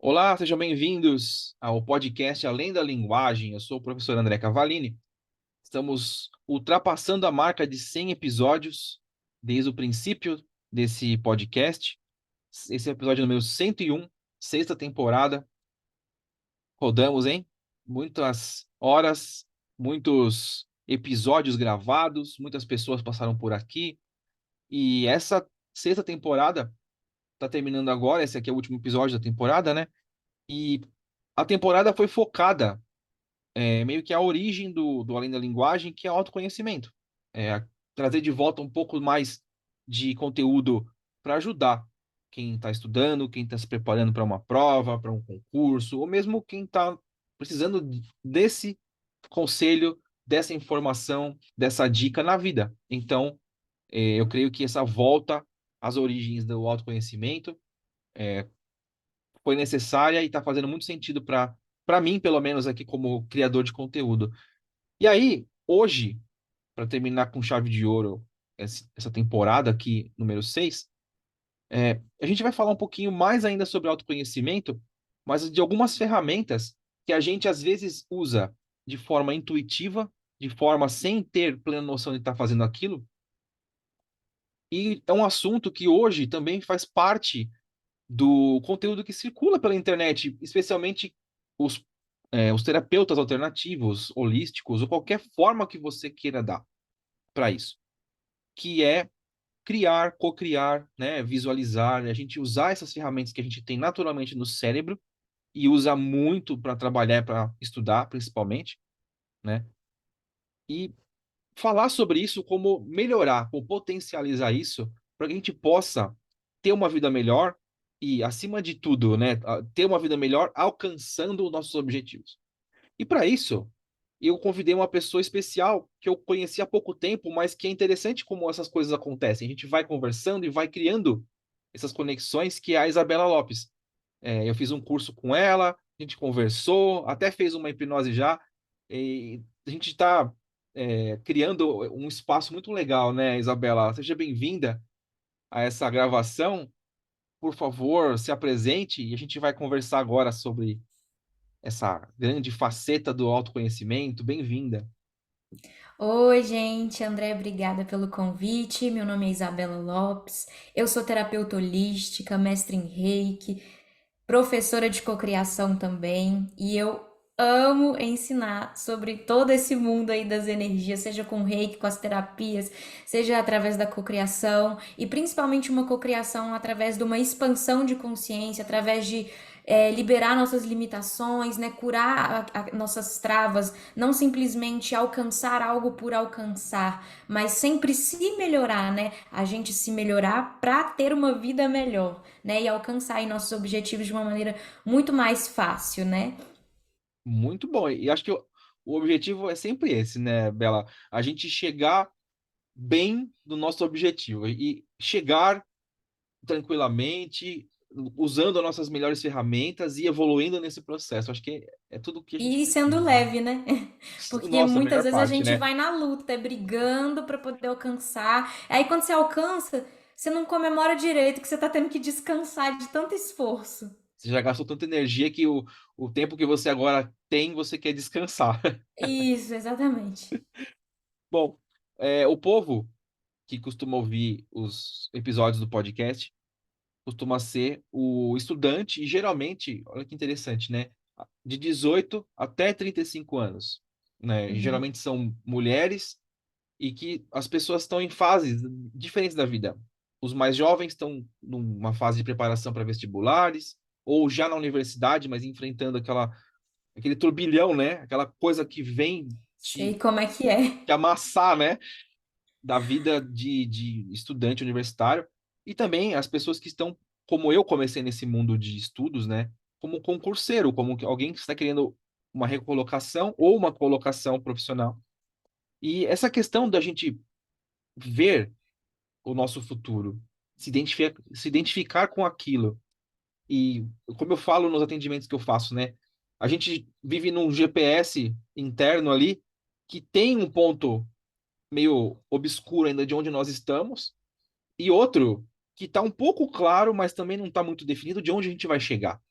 Olá, sejam bem-vindos ao podcast Além da Linguagem. Eu sou o professor André Cavalini. Estamos ultrapassando a marca de 100 episódios desde o princípio desse podcast. Esse é o episódio número 101, sexta temporada. Rodamos, hein? Muitas horas, muitos episódios gravados, muitas pessoas passaram por aqui. E essa sexta temporada está terminando agora. Esse aqui é o último episódio da temporada, né? E a temporada foi focada meio que a origem do Além da Linguagem, que é autoconhecimento. Trazer de volta um pouco mais de conteúdo para ajudar quem está estudando, quem está se preparando para uma prova, para um concurso, ou mesmo quem está precisando desse conselho, dessa informação, dessa dica na vida. Então, eu creio que essa volta às origens do autoconhecimento foi necessária e está fazendo muito sentido para mim, pelo menos aqui como criador de conteúdo. E aí, hoje, para terminar com chave de ouro essa temporada aqui, número 6, a gente vai falar um pouquinho mais ainda sobre autoconhecimento, mas de algumas ferramentas que a gente às vezes usa de forma intuitiva, de forma sem ter plena noção de estar fazendo aquilo. E é um assunto que hoje também faz parte do conteúdo que circula pela internet, especialmente os, os terapeutas alternativos, holísticos, ou qualquer forma que você queira dar para isso, que é criar, cocriar, né, visualizar, né, a gente usar essas ferramentas que a gente tem naturalmente no cérebro e usa muito para trabalhar, para estudar, principalmente, né? E falar sobre isso, como melhorar, como potencializar isso, para que a gente possa ter uma vida melhor e, acima de tudo, né, ter uma vida melhor alcançando os nossos objetivos. E para isso, eu convidei uma pessoa especial que eu conheci há pouco tempo, mas que é interessante como essas coisas acontecem. A gente vai conversando e vai criando essas conexões, que é a Isabela Lopes. Eu fiz um curso com ela, a gente conversou, até fez uma hipnose já, e a gente está criando um espaço muito legal, né, Isabela? Seja bem-vinda a essa gravação. Por favor, se apresente e a gente vai conversar agora sobre essa grande faceta do autoconhecimento. Bem-vinda. Oi, gente. André, obrigada pelo convite. Meu nome é Isabela Lopes. Eu sou terapeuta holística, mestre em Reiki, professora de cocriação também, e eu amo ensinar sobre todo esse mundo aí das energias, seja com Reiki, com as terapias, seja através da cocriação e principalmente uma cocriação através de uma expansão de consciência, através de liberar nossas limitações, né, curar nossas travas, não simplesmente alcançar algo por alcançar, mas sempre se melhorar, né? A gente se melhorar para ter uma vida melhor, né? E alcançar aí nossos objetivos de uma maneira muito mais fácil, né? Muito bom. E acho que o objetivo é sempre esse, né, Bela? A gente chegar bem no nosso objetivo e chegar tranquilamente, usando as nossas melhores ferramentas e evoluindo nesse processo. Acho que é tudo o que a gente E sendo precisa, né? leve, né? Porque Nossa, a muitas melhor vezes a parte, gente né? vai na luta, brigando para poder alcançar. Aí quando você alcança, você não comemora direito, que você tá tendo que descansar de tanto esforço. Você já gastou tanta energia que o tempo que você agora tem, você quer descansar. Isso, exatamente. Bom, o povo que costuma ouvir os episódios do podcast costuma ser o estudante, e geralmente, olha que interessante, né? De 18 até 35 anos, né? E Uhum. geralmente são mulheres e que as pessoas estão em fases diferentes da vida. Os mais jovens estão numa fase de preparação para vestibulares, ou já na universidade, mas enfrentando aquele turbilhão, né? Aquela coisa que vem Sei te, como é que é. te amassar, né? Da vida de estudante universitário. E também as pessoas que estão, como eu comecei nesse mundo de estudos, né? Como concurseiro, como alguém que está querendo uma recolocação ou uma colocação profissional. E essa questão da gente ver o nosso futuro, se identificar com aquilo. E como eu falo nos atendimentos que eu faço, né? A gente vive num GPS interno ali que tem um ponto meio obscuro ainda de onde nós estamos e outro que está um pouco claro, mas também não está muito definido de onde a gente vai chegar.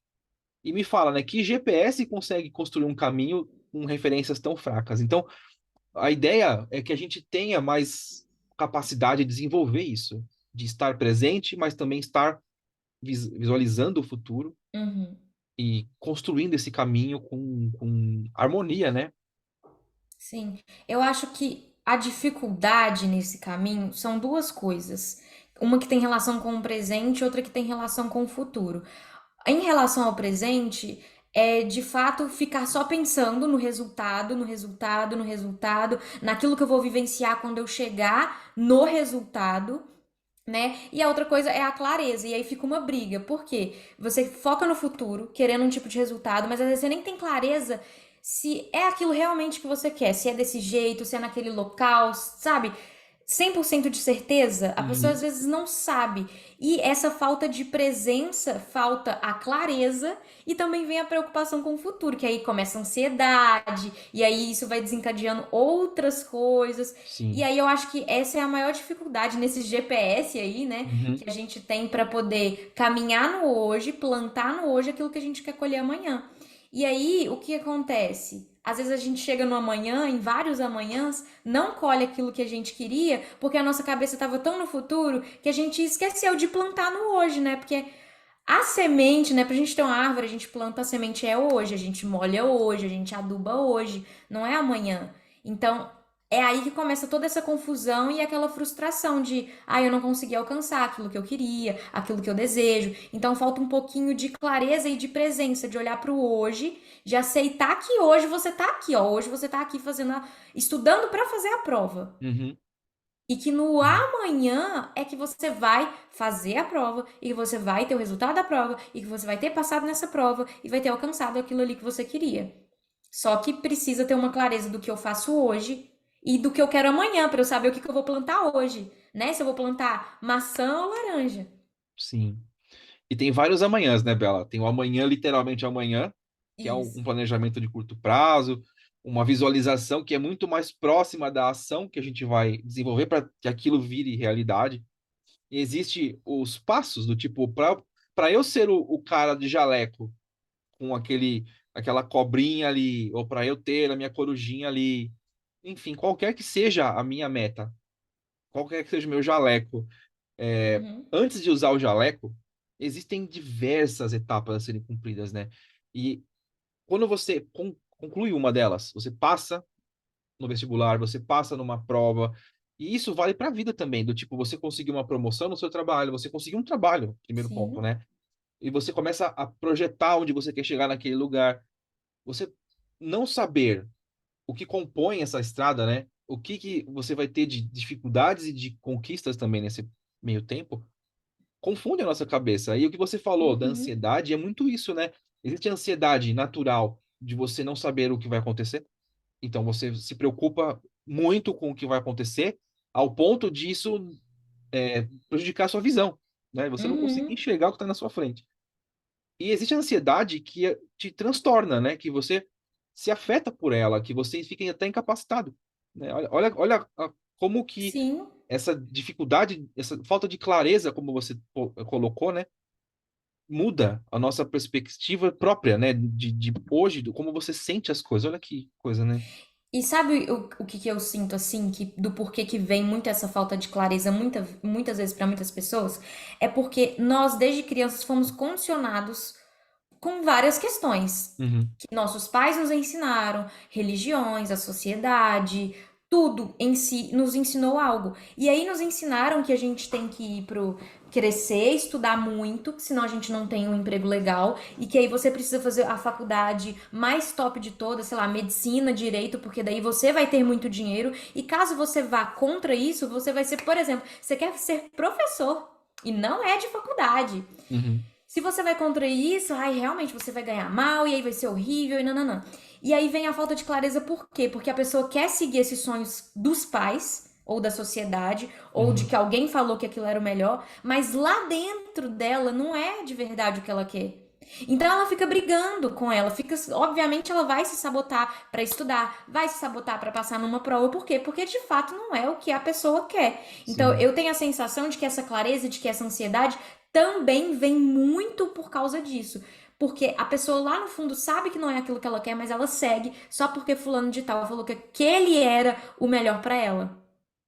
E me fala, né, que GPS consegue construir um caminho com referências tão fracas? Então, a ideia é que a gente tenha mais capacidade de desenvolver isso, de estar presente, mas também estar visualizando o futuro Uhum. e construindo esse caminho com harmonia, né? Sim, eu acho que a dificuldade nesse caminho são duas coisas. Uma que tem relação com o presente e outra que tem relação com o futuro. Em relação ao presente, é de fato ficar só pensando no resultado, no resultado, no resultado, naquilo que eu vou vivenciar quando eu chegar no resultado, né? E a outra coisa é a clareza, e aí fica uma briga. Por quê? Você foca no futuro, querendo um tipo de resultado, mas às vezes você nem tem clareza se é aquilo realmente que você quer, se é desse jeito, se é naquele local, sabe? 100% de certeza, a pessoa às Uhum. vezes não sabe. E essa falta de presença, falta a clareza e também vem a preocupação com o futuro, que aí começa a ansiedade, e aí isso vai desencadeando outras coisas. E Sim. aí eu acho que essa é a maior dificuldade nesses GPS aí, né, Uhum. que a gente tem para poder caminhar no hoje, plantar no hoje aquilo que a gente quer colher amanhã. E aí, o que acontece? Às vezes a gente chega no amanhã, em vários amanhãs, não colhe aquilo que a gente queria, porque a nossa cabeça estava tão no futuro que a gente esqueceu de plantar no hoje, né? Porque a semente, né, pra gente ter uma árvore, a gente planta a semente é hoje, a gente molha hoje, a gente aduba hoje, não é amanhã. Então, é aí que começa toda essa confusão e aquela frustração de, eu não consegui alcançar aquilo que eu queria, aquilo que eu desejo. Então, falta um pouquinho de clareza e de presença, de olhar pro hoje, de aceitar que hoje você tá aqui, ó, hoje você tá aqui estudando para fazer a prova. Uhum. E que no Uhum. amanhã é que você vai fazer a prova, e que você vai ter o resultado da prova, e que você vai ter passado nessa prova, e vai ter alcançado aquilo ali que você queria. Só que precisa ter uma clareza do que eu faço hoje e do que eu quero amanhã, para eu saber o que eu vou plantar hoje, né? Se eu vou plantar maçã ou laranja. Sim. E tem vários amanhãs, né, Bela? Tem o amanhã, literalmente amanhã, que é um Isso. planejamento de curto prazo, uma visualização que é muito mais próxima da ação que a gente vai desenvolver para que aquilo vire realidade. E existe os passos do tipo, para eu ser o cara de jaleco com aquela cobrinha ali, ou para eu ter a minha corujinha ali, enfim, qualquer que seja a minha meta, qualquer que seja o meu jaleco, Uhum. antes de usar o jaleco, existem diversas etapas a serem cumpridas, né? E quando você conclui uma delas, você passa no vestibular, você passa numa prova, e isso vale para a vida também, do tipo, você conseguiu uma promoção no seu trabalho, você conseguiu um trabalho, primeiro ponto, Sim. né? E você começa a projetar onde você quer chegar naquele lugar. Você não saber o que compõe essa estrada, né? O que você vai ter de dificuldades e de conquistas também nesse meio tempo, confunde a nossa cabeça. E o que você falou da Uhum. ansiedade é muito isso, né? Existe a ansiedade natural de você não saber o que vai acontecer. Então você se preocupa muito com o que vai acontecer, ao ponto disso prejudicar a sua visão, né? Você não conseguir Uhum. enxergar o que está na sua frente. E existe a ansiedade que te transtorna, né? Que você se afeta por ela, que você fica até incapacitado, né? Olha como que Sim. essa dificuldade, essa falta de clareza, como você colocou, né? Muda a nossa perspectiva própria, né? De hoje, do como você sente as coisas. Olha que coisa, né? E sabe o que eu sinto assim, que, do porquê que vem muito essa falta de clareza muitas vezes para muitas pessoas? É porque nós, desde crianças, fomos condicionados com várias questões Uhum, que nossos pais nos ensinaram, religiões, a sociedade, tudo em si nos ensinou algo. E aí nos ensinaram que a gente tem que ir pro crescer, estudar muito, senão a gente não tem um emprego legal, e que aí você precisa fazer a faculdade mais top de todas, sei lá, medicina, direito, porque daí você vai ter muito dinheiro, e caso você vá contra isso, você vai ser, por exemplo, você quer ser professor e não é de faculdade. uhum, Se você vai contra isso, aí realmente você vai ganhar mal e aí vai ser horrível e nananã. E aí vem a falta de clareza por quê? Porque a pessoa quer seguir esses sonhos dos pais ou da sociedade ou de uhum. que alguém falou que aquilo era o melhor, mas lá dentro dela não é de verdade o que ela quer. Então ela fica brigando com ela, fica, obviamente ela vai se sabotar para estudar, vai se sabotar para passar numa prova, por quê? Porque de fato não é o que a pessoa quer. Então Sim. eu tenho a sensação de que essa clareza, de que essa ansiedade também vem muito por causa disso. porque a pessoa lá no fundo sabe que não é aquilo que ela quer, mas ela segue só porque fulano de tal falou que aquele era o melhor pra ela.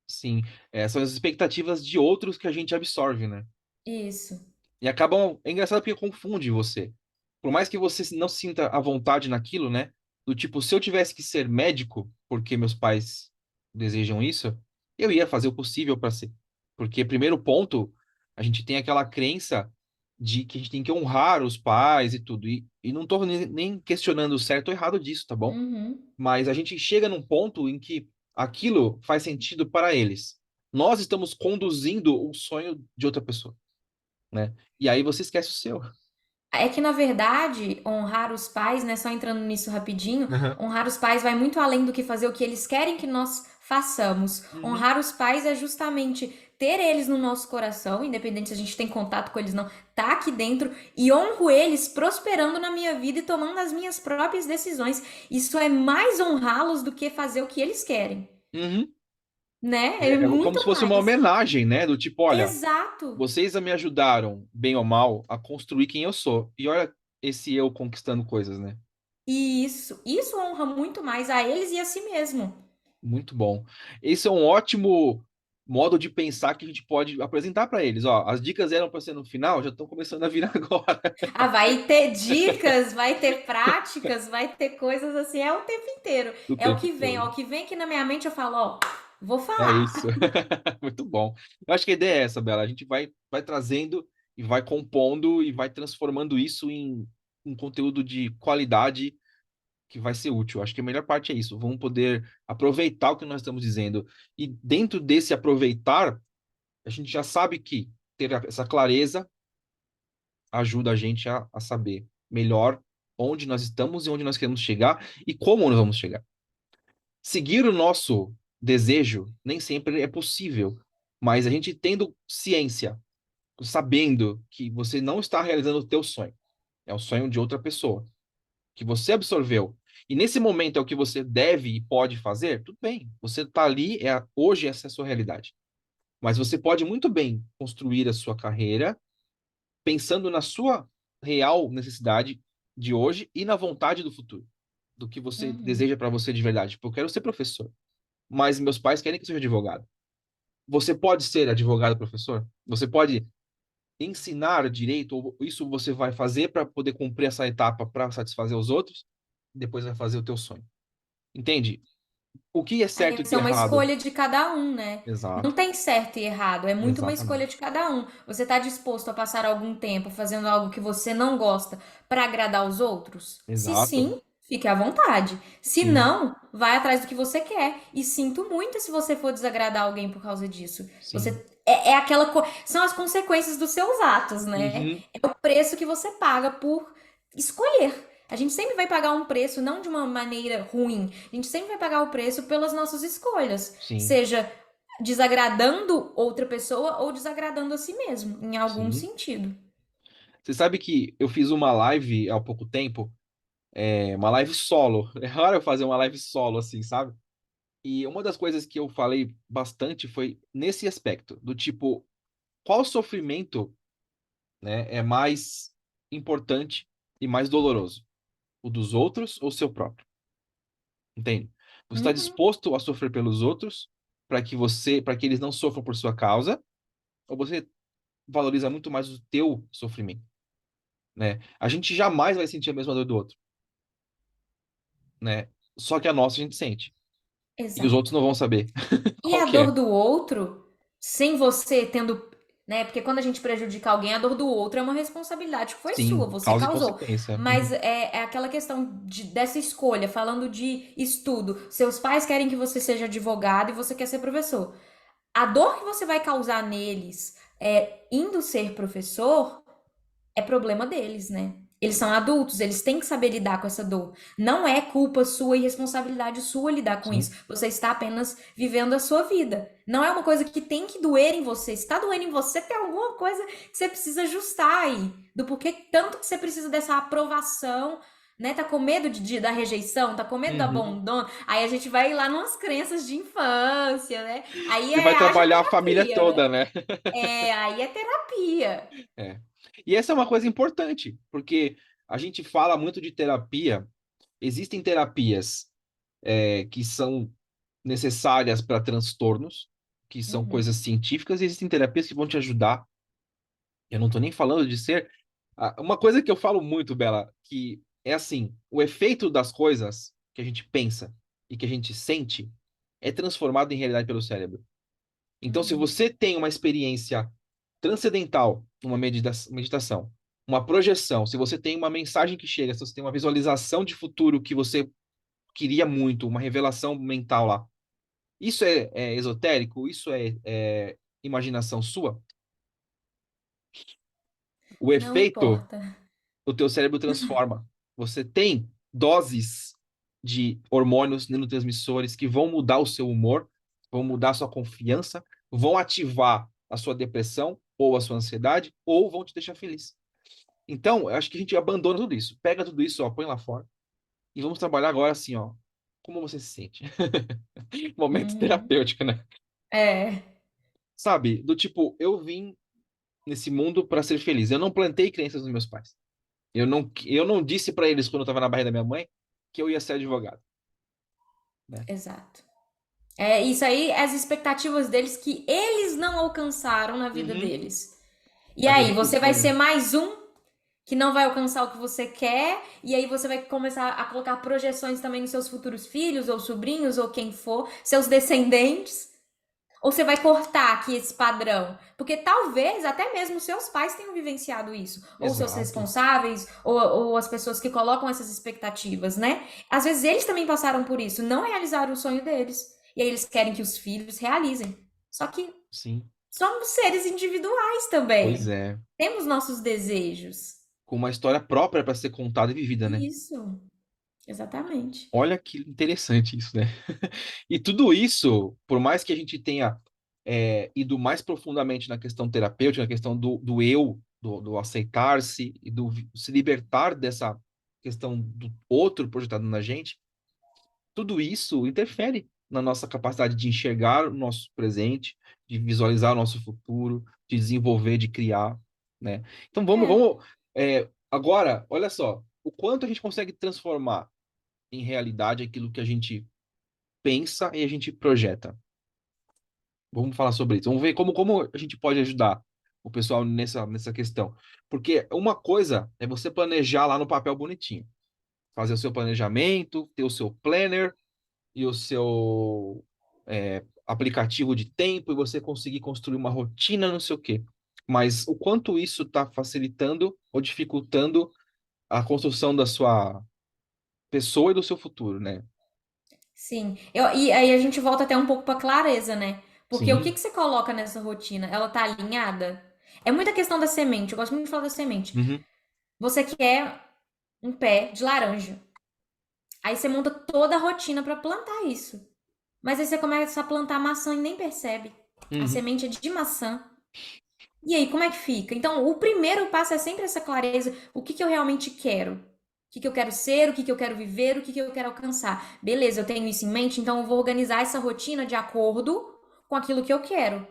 Sim, são as expectativas de outros que a gente absorve, né? Isso. E acabam. É engraçado porque confunde você. Por mais que você não sinta a vontade naquilo, né? Do tipo, se eu tivesse que ser médico, porque meus pais desejam isso, eu ia fazer o possível para ser. Porque, primeiro ponto, a gente tem aquela crença de que a gente tem que honrar os pais e tudo. E não tô nem questionando o certo ou errado disso, tá bom? Uhum. Mas a gente chega num ponto em que aquilo faz sentido para eles. Nós estamos conduzindo o sonho de outra pessoa, né? E aí você esquece o seu. É que, na verdade, honrar os pais, né? Só entrando nisso rapidinho, Aham. honrar os pais vai muito além do que fazer o que eles querem que nós façamos. Uhum. Honrar os pais é justamente ter eles no nosso coração, independente se a gente tem contato com eles ou não, tá aqui dentro e honro eles prosperando na minha vida e tomando as minhas próprias decisões. Isso é mais honrá-los do que fazer o que eles querem, Uhum. né? É É como muito se fosse uma mais. homenagem, né? Do tipo, olha, Exato. vocês me ajudaram, bem ou mal, a construir quem eu sou. E olha esse eu conquistando coisas, né? E isso honra muito mais a eles e a si mesmo. Muito bom. Esse é um ótimo modo de pensar que a gente pode apresentar para eles. Ó, as dicas eram para ser no final, já estão começando a vir agora. Ah, vai ter dicas, vai ter práticas, vai ter coisas assim, é o tempo inteiro. Do É o tempo que vem, ó, todo. o que vem aqui na minha mente, eu falo, ó, vou É falar. isso. Muito bom. Eu acho que a ideia é essa, Bela. A gente vai trazendo e vai compondo e vai transformando isso em um conteúdo de qualidade que vai ser útil. Acho que a melhor parte é isso. Vamos poder aproveitar o que nós estamos dizendo. E dentro desse aproveitar, a gente já sabe que ter essa clareza ajuda a gente a saber melhor onde nós estamos e onde nós queremos chegar e como nós vamos chegar. Seguir o nosso desejo nem sempre é possível, mas a gente tendo ciência, sabendo que você não está realizando o teu sonho, é o sonho de outra pessoa, que você absorveu, e nesse momento é o que você deve e pode fazer, tudo bem, você está ali, hoje essa é a sua realidade. Mas você pode muito bem construir a sua carreira pensando na sua real necessidade de hoje e na vontade do futuro, do que você Uhum. deseja para você de verdade. Tipo, eu quero ser professor, mas meus pais querem que eu seja advogado. Você pode ser advogado professor? Você pode ensinar direito, ou isso você vai fazer para poder cumprir essa etapa para satisfazer os outros, depois vai fazer o teu sonho. Entende? O que é Aí certo e o essa que é é uma errado? escolha de cada um, né? Não Exato, tem certo e errado, é muito uma escolha exatamente. de cada um. Você tá disposto a passar algum tempo fazendo algo que você não gosta para agradar os outros? Se Exato. sim, fique à vontade. Se Sim, não, vai atrás do que você quer. E sinto muito se você for desagradar alguém por causa disso. sim. Você são as consequências dos seus atos, né? Uhum, É o preço que você paga por escolher. A gente sempre vai pagar um preço, não de uma maneira ruim. A gente sempre vai pagar o preço pelas nossas escolhas, sim, seja desagradando outra pessoa ou desagradando a si mesmo, em algum sim. sentido. Você sabe que eu fiz uma live há pouco tempo, uma live solo. É raro eu fazer uma live solo assim, sabe? E uma das coisas que eu falei bastante foi nesse aspecto, do tipo, qual sofrimento, né, é mais importante e mais doloroso? O dos outros ou o seu próprio? Entende? Você está Uhum. disposto a sofrer pelos outros para que eles não sofram por sua causa, ou você valoriza muito mais o teu sofrimento, né? A gente jamais vai sentir a mesma dor do outro, né? Só que a nossa a gente sente. E os outros Exato. não vão saber E qual a que é. dor do outro, sem você tendo, né? Porque quando a gente prejudica alguém, a dor do outro é uma responsabilidade que foi sua, Sim, você causa e causou. consequência. Mas Uhum. é aquela questão dessa escolha, falando de estudo. Seus pais querem que você seja advogado e você quer ser professor. A dor que você vai causar neles indo ser professor é problema deles, né? Eles são adultos, eles têm que saber lidar com essa dor. Não é culpa sua e responsabilidade sua lidar com Sim. isso. Você está apenas vivendo a sua vida. Não é uma coisa que tem que doer em você. Se está doendo em você, tem alguma coisa que você precisa ajustar aí. Do porquê tanto que você precisa dessa aprovação, né? Tá com medo da rejeição, tá com medo do Uhum. abandono. Aí a gente vai lá nas crenças de infância, né? Aí Você vai haja trabalhar a família terapia, né? toda, né? Aí é terapia. É. E essa é uma coisa importante, porque A gente fala muito de terapia. Existem terapias que são necessárias para transtornos, que são Uhum. coisas científicas, e existem terapias que vão te ajudar. Eu não estou nem falando de ser. Uma coisa que eu falo muito, Bela, que é assim: o efeito das coisas que a gente pensa e que a gente sente é transformado em realidade pelo cérebro. Então, se Uhum. você tem uma experiência transcendental, uma meditação, uma projeção, se você tem uma mensagem que chega, se você tem uma visualização de futuro que você queria muito, uma revelação mental lá, isso é esotérico? Isso é imaginação sua? O Não efeito, importa. o teu cérebro transforma. Você tem doses de hormônios, neurotransmissores que vão mudar o seu humor, vão mudar a sua confiança, vão ativar a sua depressão ou a sua ansiedade, ou vão te deixar feliz. Então, eu acho que a gente abandona tudo isso. Pega tudo isso, ó, põe lá fora. E vamos trabalhar agora assim, ó. Como você se sente? Momento Uhum. terapêutico, né? É, Sabe? Do tipo, eu vim nesse mundo para ser feliz. Eu não plantei crenças nos meus pais. Eu não disse para eles quando eu estava na barriga da minha mãe que eu ia ser advogado, né? exato. É isso aí, as expectativas deles que eles não alcançaram na vida Uhum. deles. E Na aí, vida dos você vai ser sonhos. mais um que não vai alcançar o que você quer, e aí você vai começar a colocar projeções também nos seus futuros filhos, ou sobrinhos, ou quem for, seus descendentes. Ou você vai cortar aqui esse padrão? Porque talvez até mesmo seus pais tenham vivenciado isso. Ou seus Exato. responsáveis, ou as pessoas que colocam essas expectativas, né? Às vezes eles também passaram por isso, não realizaram o sonho deles. E aí eles querem que os filhos realizem. Só que Sim. somos seres individuais Pois também. é. Temos nossos desejos. Com uma história própria para ser contada e vivida, né? Isso, exatamente. Olha que interessante isso, né? E tudo isso, por mais que a gente tenha ido mais profundamente na questão terapêutica, na questão do eu, do aceitar-se e do se libertar dessa questão do outro projetado na gente, tudo isso interfere na nossa capacidade de enxergar o nosso presente, de visualizar o nosso futuro, de desenvolver, de criar, né? Então É, agora, olha só, o quanto a gente consegue transformar em realidade aquilo que a gente pensa e a gente projeta. Vamos falar sobre isso. Vamos ver como a gente pode ajudar o pessoal nessa questão. Porque uma coisa é você planejar lá no papel bonitinho, fazer o seu planejamento, ter o seu planner e o seu aplicativo de tempo e você conseguir construir uma rotina, não sei o quê. Mas o quanto isso está facilitando ou dificultando a construção da sua pessoa e do seu futuro, né? sim. E aí a gente volta até um pouco para clareza, né? Porque o que Sim. que você coloca nessa rotina? Ela tá alinhada? É muita questão da semente. Eu gosto muito de falar da semente. Uhum. Você quer um pé de laranja. Aí você monta toda a rotina para plantar isso. Mas aí você começa a plantar maçã e nem percebe. A Uhum. semente é de maçã. E aí, como é que fica? Então, o primeiro passo é sempre essa clareza. O que que eu realmente quero? O que que eu quero ser? O que que eu quero viver? O que que eu quero alcançar? Beleza, eu tenho isso em mente, então eu vou organizar essa rotina de acordo com aquilo que eu quero,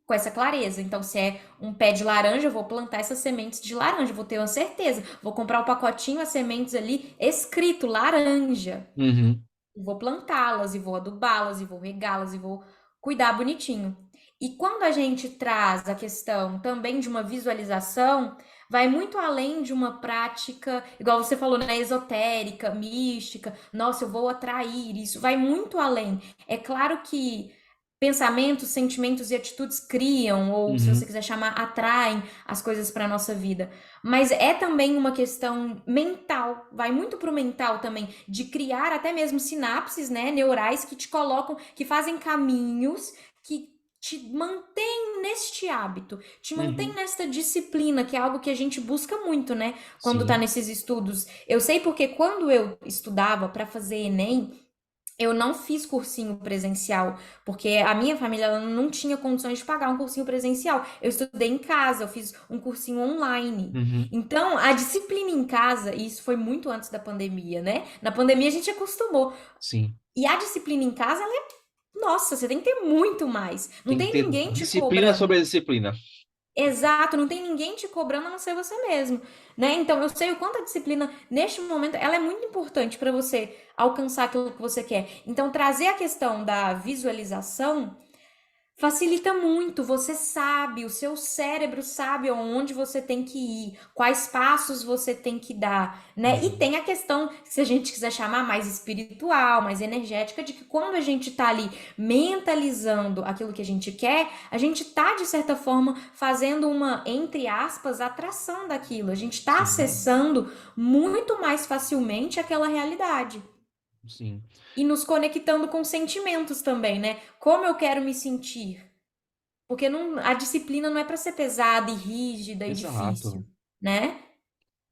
com essa clareza. Então, se é um pé de laranja, eu vou plantar essas sementes de laranja, vou ter uma certeza. Vou comprar o pacotinho, as sementes ali, escrito laranja. Uhum. Vou plantá-las e vou adubá-las e vou regá-las e vou cuidar bonitinho. E quando a gente traz a questão também de uma visualização, vai muito além de uma prática, igual você falou, né, esotérica, mística. Nossa, eu vou atrair isso. Vai muito além. É claro que pensamentos, sentimentos e atitudes criam, ou se você Uhum. quiser chamar, atraem as coisas para nossa vida. Mas é também uma questão mental, vai muito pro mental também, de criar até mesmo sinapses, né, neurais que te colocam, que fazem caminhos que te mantém neste hábito, te mantém Uhum. nesta disciplina, que é algo que a gente busca muito, né, quando tá Sim. nesses estudos. Eu sei porque quando eu estudava para fazer Enem, eu não fiz cursinho presencial, porque a minha família ela não tinha condições de pagar um cursinho presencial. Eu estudei em casa, eu fiz um cursinho online. Uhum. Então, a disciplina em casa, e isso foi muito antes da pandemia, né? Na pandemia a gente acostumou. Sim. E a disciplina em casa, nossa, você tem que ter muito mais. Não Tem que tem ter ninguém te disciplina cobrando. sobre a disciplina. Exato, não tem ninguém te cobrando a não ser você mesmo, né? Então eu sei o quanto a disciplina neste momento ela é muito importante para você alcançar aquilo que você quer. Então trazer a questão da visualização facilita muito, você sabe, o seu cérebro sabe aonde você tem que ir, quais passos você tem que dar, né? E Uhum. tem a questão, se a gente quiser chamar mais espiritual, mais energética, de que quando a gente tá ali mentalizando aquilo que a gente quer, a gente tá, de certa forma, fazendo uma, entre aspas, atração daquilo. A gente tá Sim, acessando muito mais facilmente aquela realidade. sim. E nos conectando com sentimentos também, né? Como eu quero me sentir? Porque não, a disciplina não é para ser pesada e rígida e Exato. difícil, né?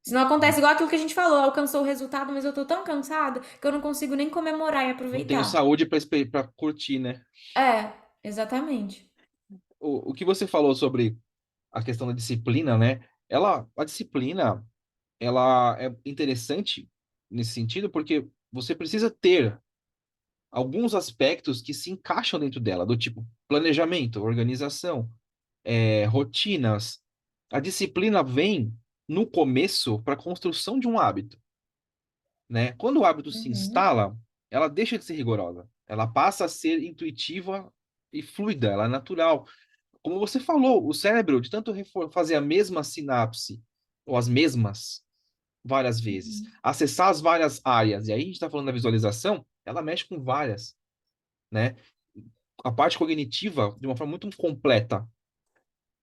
Se não acontece igual aquilo que a gente falou, alcançou o resultado, mas eu tô tão cansada que eu não consigo nem comemorar e Não tenho aproveitar. saúde para curtir, né? É, exatamente. O que você falou sobre a questão da disciplina, né? A disciplina, ela é interessante nesse sentido porque você precisa ter alguns aspectos que se encaixam dentro dela, do tipo planejamento, organização, rotinas. A disciplina vem no começo para a construção de um hábito, né? Quando o hábito se Uhum, instala, ela deixa de ser rigorosa, ela passa a ser intuitiva e fluida, ela é natural. Como você falou, o cérebro, de tanto fazer a mesma sinapse, ou as mesmas, várias vezes, uhum, acessar as várias áreas, e aí a gente está falando da visualização, ela mexe com várias, né? A parte cognitiva, de uma forma muito completa,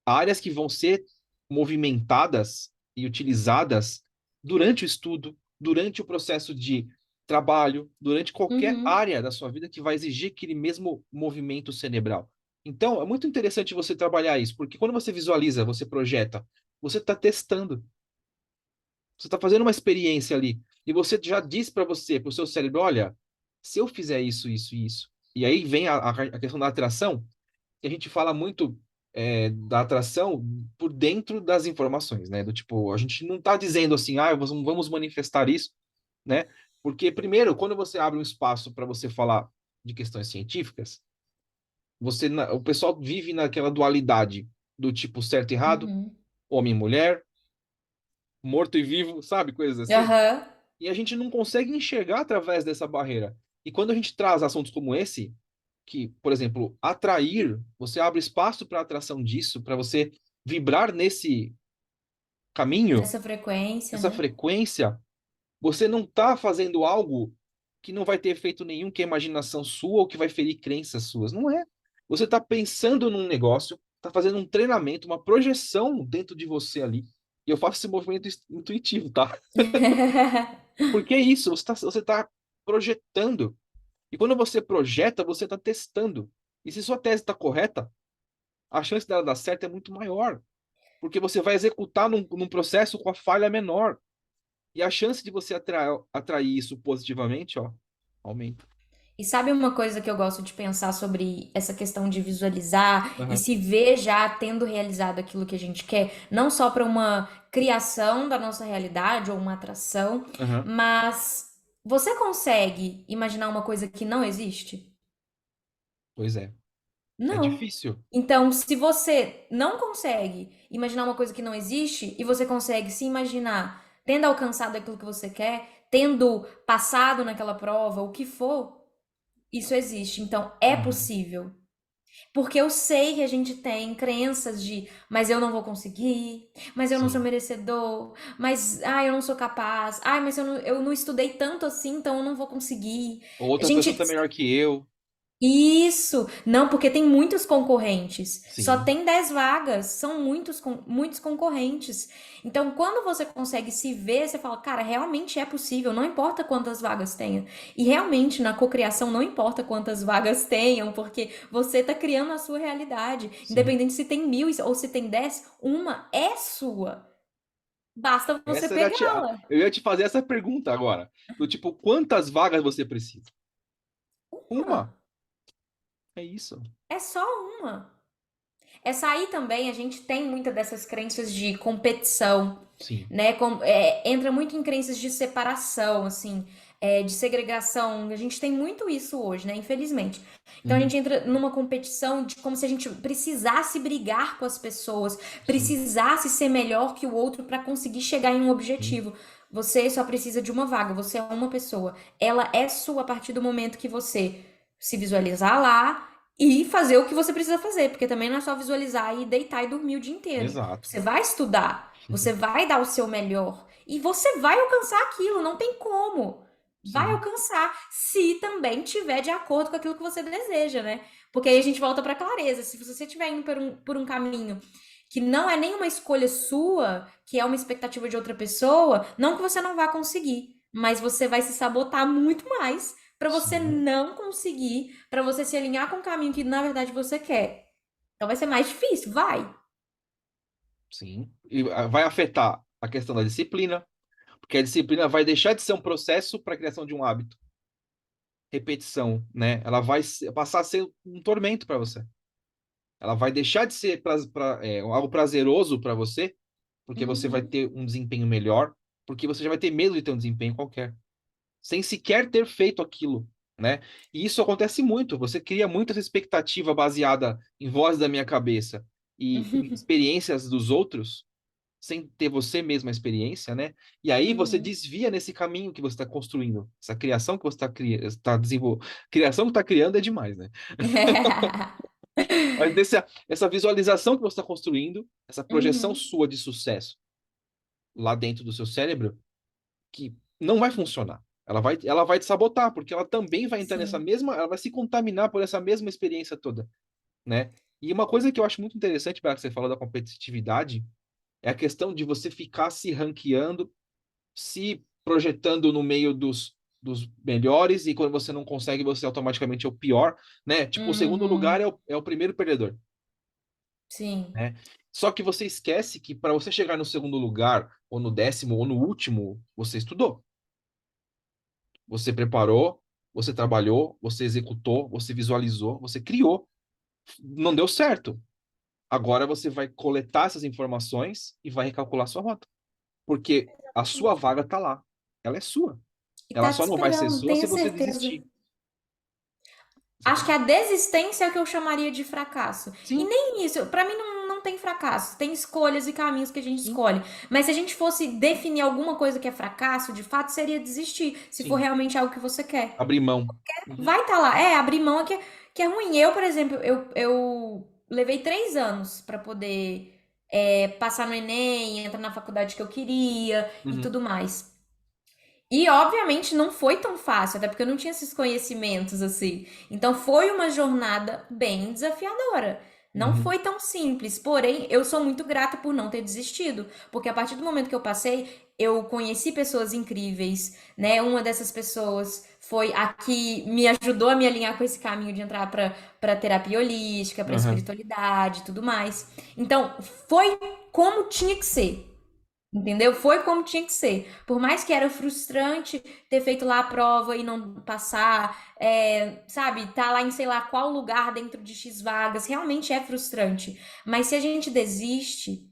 áreas que vão ser movimentadas e utilizadas durante o estudo, durante o processo de trabalho, durante qualquer uhum. área da sua vida que vai exigir aquele mesmo movimento cerebral. Então, é muito interessante você trabalhar isso, porque quando você visualiza, você projeta, você está testando, você está fazendo uma experiência ali, e você já diz para você, para o seu cérebro, olha, se eu fizer isso, isso e isso, e aí vem a questão da atração, que a gente fala muito da atração por dentro das informações, né? Do tipo, a gente não está dizendo assim, vamos manifestar isso, né? Porque, primeiro, quando você abre um espaço para você falar de questões científicas, o pessoal vive naquela dualidade do tipo certo e errado, Uhum. homem e mulher, morto e vivo, sabe? Coisas assim. Aham. E a gente não consegue enxergar através dessa barreira. E quando a gente traz assuntos como esse, que, por exemplo, atrair, você abre espaço para a atração disso, para você vibrar nesse caminho, Nessa frequência, nessa né? frequência, você não está fazendo algo que não vai ter efeito nenhum, que é imaginação sua ou que vai ferir crenças suas. Não é. Você está pensando num negócio, está fazendo um treinamento, uma projeção dentro de você ali. E eu faço esse movimento intuitivo, tá? Porque é isso, você tá projetando. E quando você projeta, você está testando. E se sua tese está correta, a chance dela dar certo é muito maior, porque você vai executar num processo com a falha menor. E a chance de você atrair isso positivamente, ó, aumenta. E sabe uma coisa que eu gosto de pensar sobre essa questão de visualizar e Aham, se ver já tendo realizado aquilo que a gente quer, não só para uma criação da nossa realidade ou uma atração, aham. mas você consegue imaginar uma coisa que não existe? Pois é. É Não. difícil. Então, se você não consegue imaginar uma coisa que não existe e você consegue se imaginar tendo alcançado aquilo que você quer, tendo passado naquela prova, o que for, isso existe. Então, é Uhum. possível. Porque eu sei que a gente tem crenças de, mas eu não vou conseguir, mas eu não sou Sim. merecedor, mas eu não sou capaz, mas eu não estudei tanto assim, então eu não vou conseguir. A Outra pessoa gente tá melhor que eu. isso! Não, porque tem muitos concorrentes. Só Sim, tem 10 vagas, são muitos concorrentes. Então, quando você consegue se ver, você fala, cara, realmente é possível, não importa quantas vagas tenha. E realmente, na cocriação, não importa quantas vagas tenham, porque você está criando a sua realidade. sim. Independente se tem 1.000 ou se tem 10, uma é sua. Basta você Essa era pegá-la. eu ia te fazer essa pergunta agora. Do tipo, quantas vagas você precisa? Uma. Uma. É isso. É só uma. Essa aí também a gente tem muita dessas crenças de competição, Sim. né? Entra muito em crenças de separação, assim. de segregação. A gente tem muito isso hoje, né? Infelizmente. Então a Uhum. gente entra numa competição de como se a gente precisasse brigar com as pessoas, Sim, precisasse ser melhor que o outro para conseguir chegar em um sim, objetivo. Você só precisa de uma vaga, você é uma pessoa. Ela é sua a partir do momento que você se visualizar lá e fazer o que você precisa fazer, porque também não é só visualizar e deitar e dormir o dia inteiro. exato. Você vai estudar, você vai dar o seu melhor e você vai alcançar aquilo, não tem como. Vai Sim, alcançar, se também tiver de acordo com aquilo que você deseja, né? Porque aí a gente volta para clareza. Se você estiver indo por um caminho que não é nenhuma escolha sua, que é uma expectativa de outra pessoa, não que você não vá conseguir, mas você vai se sabotar muito mais para você sim, não conseguir, para você se alinhar com o caminho que na verdade você quer. Então vai ser mais difícil, vai. sim. E vai afetar a questão da disciplina, porque a disciplina vai deixar de ser um processo para a criação de um hábito. Repetição, né? Ela vai passar a ser um tormento para você. Ela vai deixar de ser algo prazeroso para você, porque você vai Uhum. ter um desempenho melhor, porque você já vai ter medo de ter um desempenho qualquer, sem sequer ter feito aquilo, né? E isso acontece muito. Você cria muita expectativa baseada em voz da minha cabeça e em experiências dos outros, sem ter você mesma a experiência, né? E aí você Uhum. desvia nesse caminho que você está construindo. Essa criação que você está desenvolvendo. Criação que está criando é demais, né? Mas essa visualização que você está construindo, essa projeção Uhum. sua de sucesso lá dentro do seu cérebro, que não vai funcionar. Ela vai te sabotar, porque ela também vai entrar nessa Sim. mesma, ela vai se contaminar por essa mesma experiência toda, né? E uma coisa que eu acho muito interessante, para que você falou da competitividade, é a questão de você ficar se ranqueando, se projetando no meio dos melhores, e quando você não consegue, você automaticamente é o pior, né? Tipo, o segundo lugar Uhum. é o primeiro perdedor, Sim. né? Só que você esquece que para você chegar no segundo lugar, ou no décimo, ou no último, você estudou. Você preparou, você trabalhou, você executou, você visualizou, você criou. Não deu certo. Agora você vai coletar essas informações e vai recalcular sua rota. Porque a sua vaga está lá. Ela é sua. E Ela tá te só não vai ser esperando, sua se tenha você certeza. desistir. Acho que a Exatamente. desistência é o que eu chamaria de fracasso. E Sim, nem isso, pra mim não tem fracasso, tem escolhas e caminhos que a gente sim, escolhe. Mas se a gente fosse definir alguma coisa que é fracasso, de fato seria desistir, se for sim. realmente algo que você quer. Abrir mão. Uhum, Vai estar lá. É, abrir mão é que é ruim. Eu, por exemplo, eu levei 3 anos pra poder passar no Enem, entrar na faculdade que eu queria e uhum, tudo mais. E obviamente não foi tão fácil, até porque eu não tinha esses conhecimentos assim. Então foi uma jornada bem desafiadora. Não uhum, foi tão simples, porém eu sou muito grata por não ter desistido, porque a partir do momento que eu passei, eu conheci pessoas incríveis, né? Uma dessas pessoas foi a que me ajudou a me alinhar com esse caminho de entrar para terapia holística, para uhum. espiritualidade e tudo mais. Então, foi como tinha que ser. Entendeu? Foi como tinha que ser. Por mais que era frustrante ter feito lá a prova e não passar, sabe, tá lá em sei lá qual lugar dentro de X vagas, realmente é frustrante. Mas se a gente desiste,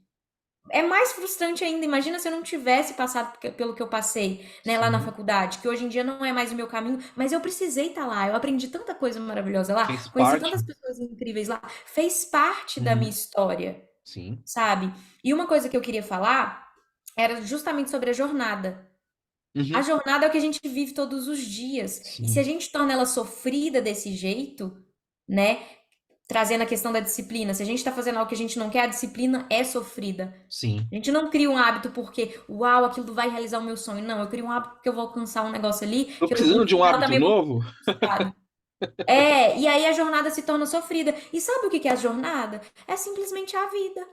é mais frustrante ainda. Imagina se eu não tivesse passado pelo que eu passei, né, lá na Sim. faculdade, que hoje em dia não é mais o meu caminho, mas eu precisei estar lá. Eu aprendi tanta coisa maravilhosa lá, Fez conheci parte. tantas pessoas incríveis lá, fez parte da minha Uhum, história, sim, sabe? E uma coisa que eu queria falar era justamente sobre a jornada. A uhum, jornada é o que a gente vive todos os dias. E se a sim, gente torna ela sofrida desse jeito, né? Trazendo a questão da disciplina, se a gente tá fazendo algo que a gente não quer, a disciplina é sofrida. sim. A gente não cria um hábito porque, uau, aquilo vai realizar o meu sonho. Não, eu crio um hábito porque eu vou alcançar um negócio ali, Tô que eu, precisando no de um final hábito também eu vou ter novo? resultado. É, e aí a jornada se torna sofrida. E sabe o que que é a jornada? É simplesmente a vida.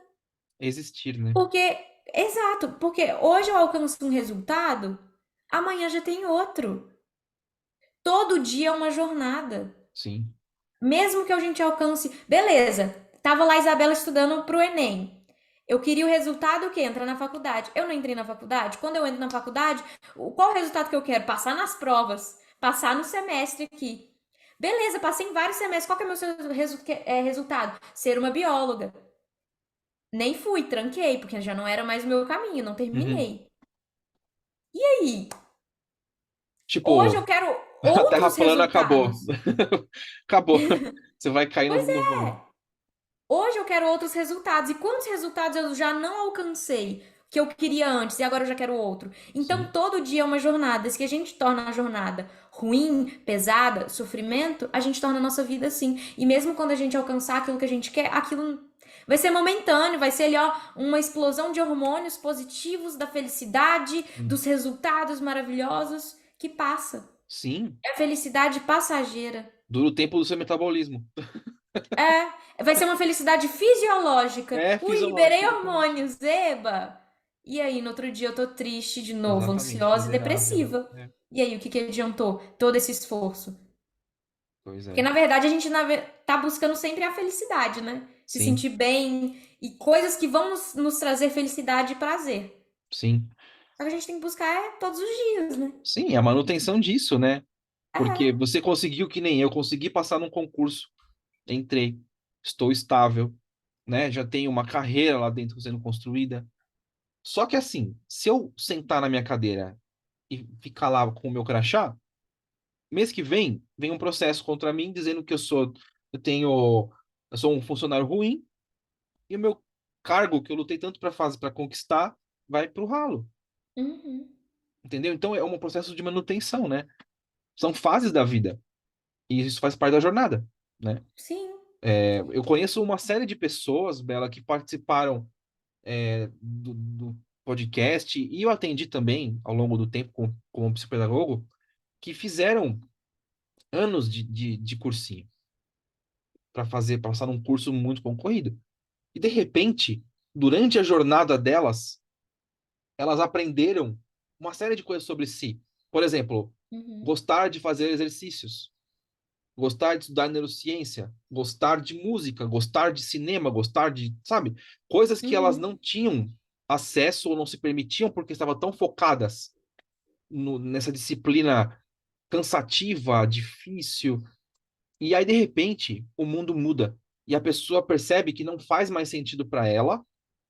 Existir, né? Porque, exato, porque hoje eu alcanço um resultado, amanhã já tem outro. Todo dia é uma jornada. Sim. Mesmo que a gente alcance. Beleza, tava lá a Isabela estudando pro Enem. Eu queria o resultado que entra na faculdade. Eu não entrei na faculdade. Quando eu entro na faculdade, qual o resultado que eu quero? Passar nas provas, passar no semestre aqui. Beleza, passei em vários semestres. Qual que é o meu resultado? Ser uma bióloga. Nem fui, tranquei, porque já não era mais o meu caminho, não Uhum. terminei. E aí? Hoje eu Tipo, quero a Terra outros plana acabou. resultados. Acabou. Você vai cair Pois no vão. é, hoje eu quero outros resultados. E quantos resultados eu já não alcancei que eu queria antes e agora eu já quero outro? Então Sim, todo dia é uma jornada. Se a gente torna a jornada ruim, pesada, sofrimento, a gente torna a nossa vida assim. E mesmo quando a gente alcançar aquilo que a gente quer, aquilo vai ser momentâneo, vai ser ali, ó, uma explosão de hormônios positivos, da felicidade, sim. dos resultados maravilhosos que passa. Sim. É a felicidade passageira. Dura o tempo do seu metabolismo. É, vai ser uma felicidade fisiológica. É Ui, fisiológico, liberei exatamente. hormônios, eba! E aí, no outro dia eu tô triste de novo, Exatamente, ansiosa e miserável. depressiva. É. E aí, o que que adiantou todo esse esforço? Pois Porque é. na verdade a gente tá buscando sempre a felicidade, né? Se Sim, sentir bem e coisas que vão nos trazer felicidade e prazer. sim. Só que a gente tem que buscar todos os dias, né? Sim, é a manutenção disso, né? Porque É. você conseguiu que nem eu, consegui passar num concurso, entrei, estou estável, né? Já tenho uma carreira lá dentro sendo construída. Só que assim, se eu sentar na minha cadeira e ficar lá com o meu crachá, mês que vem um processo contra mim dizendo que eu sou um funcionário ruim e o meu cargo que eu lutei tanto para fazer, para conquistar, vai pro ralo, Uhum. entendeu? Então é um processo de manutenção, né? São fases da vida e isso faz parte da jornada, né? Sim. Eu conheço uma série de pessoas, Bela, que participaram do podcast e eu atendi também ao longo do tempo como psicopedagogo que fizeram anos de cursinho para fazer, passar num curso muito concorrido. E de repente, durante a jornada delas, elas aprenderam uma série de coisas sobre si. Por exemplo, Uhum. gostar de fazer exercícios, gostar de estudar neurociência, gostar de música, gostar de cinema, gostar de, sabe, coisas que elas Uhum. não tinham acesso ou não se permitiam porque estavam tão focadas nessa disciplina cansativa, difícil. E aí, de repente, o mundo muda e a pessoa percebe que não faz mais sentido para ela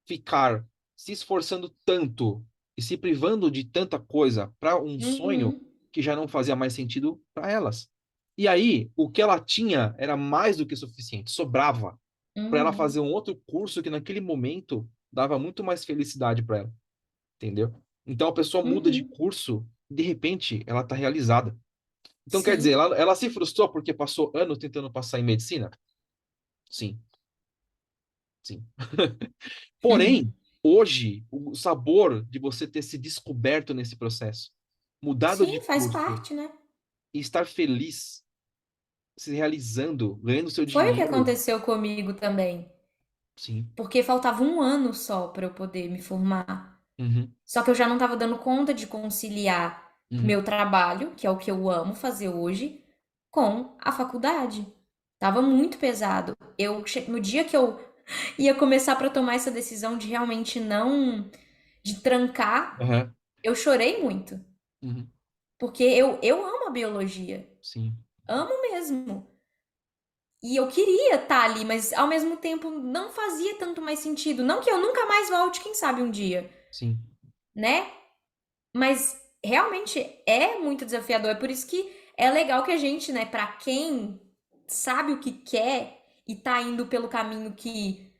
ficar se esforçando tanto e se privando de tanta coisa para um sonho Uhum. que já não fazia mais sentido para elas. E aí, o que ela tinha era mais do que suficiente, sobrava para ela fazer Uhum. um outro curso que naquele momento dava muito mais felicidade para ela, entendeu? Então a pessoa muda de Uhum. curso e de repente ela está realizada. Então quer dizer, Sim. ela se frustrou porque passou anos tentando passar em medicina? Sim, sim. Porém, hoje, o sabor de você ter se descoberto nesse processo, mudado de Sim, faz curso parte, né? e estar feliz, se realizando, ganhando seu Foi o que dinheiro, aconteceu comigo também, sim. porque faltava um ano só para eu poder me formar. Uhum, Só que eu já não estava dando conta de conciliar uhum, meu trabalho, que é o que eu amo fazer hoje, com a faculdade. Tava muito pesado. No dia que eu ia começar para tomar essa decisão de realmente não, de trancar, aham, eu chorei muito, uhum, porque eu amo a biologia, sim, amo mesmo. E eu queria estar ali, mas ao mesmo tempo não fazia tanto mais sentido. Não que eu nunca mais volte, quem sabe um dia, sim, né? Mas realmente é muito desafiador. É por isso que é legal que a gente, né, pra quem sabe o que quer e tá indo pelo caminho que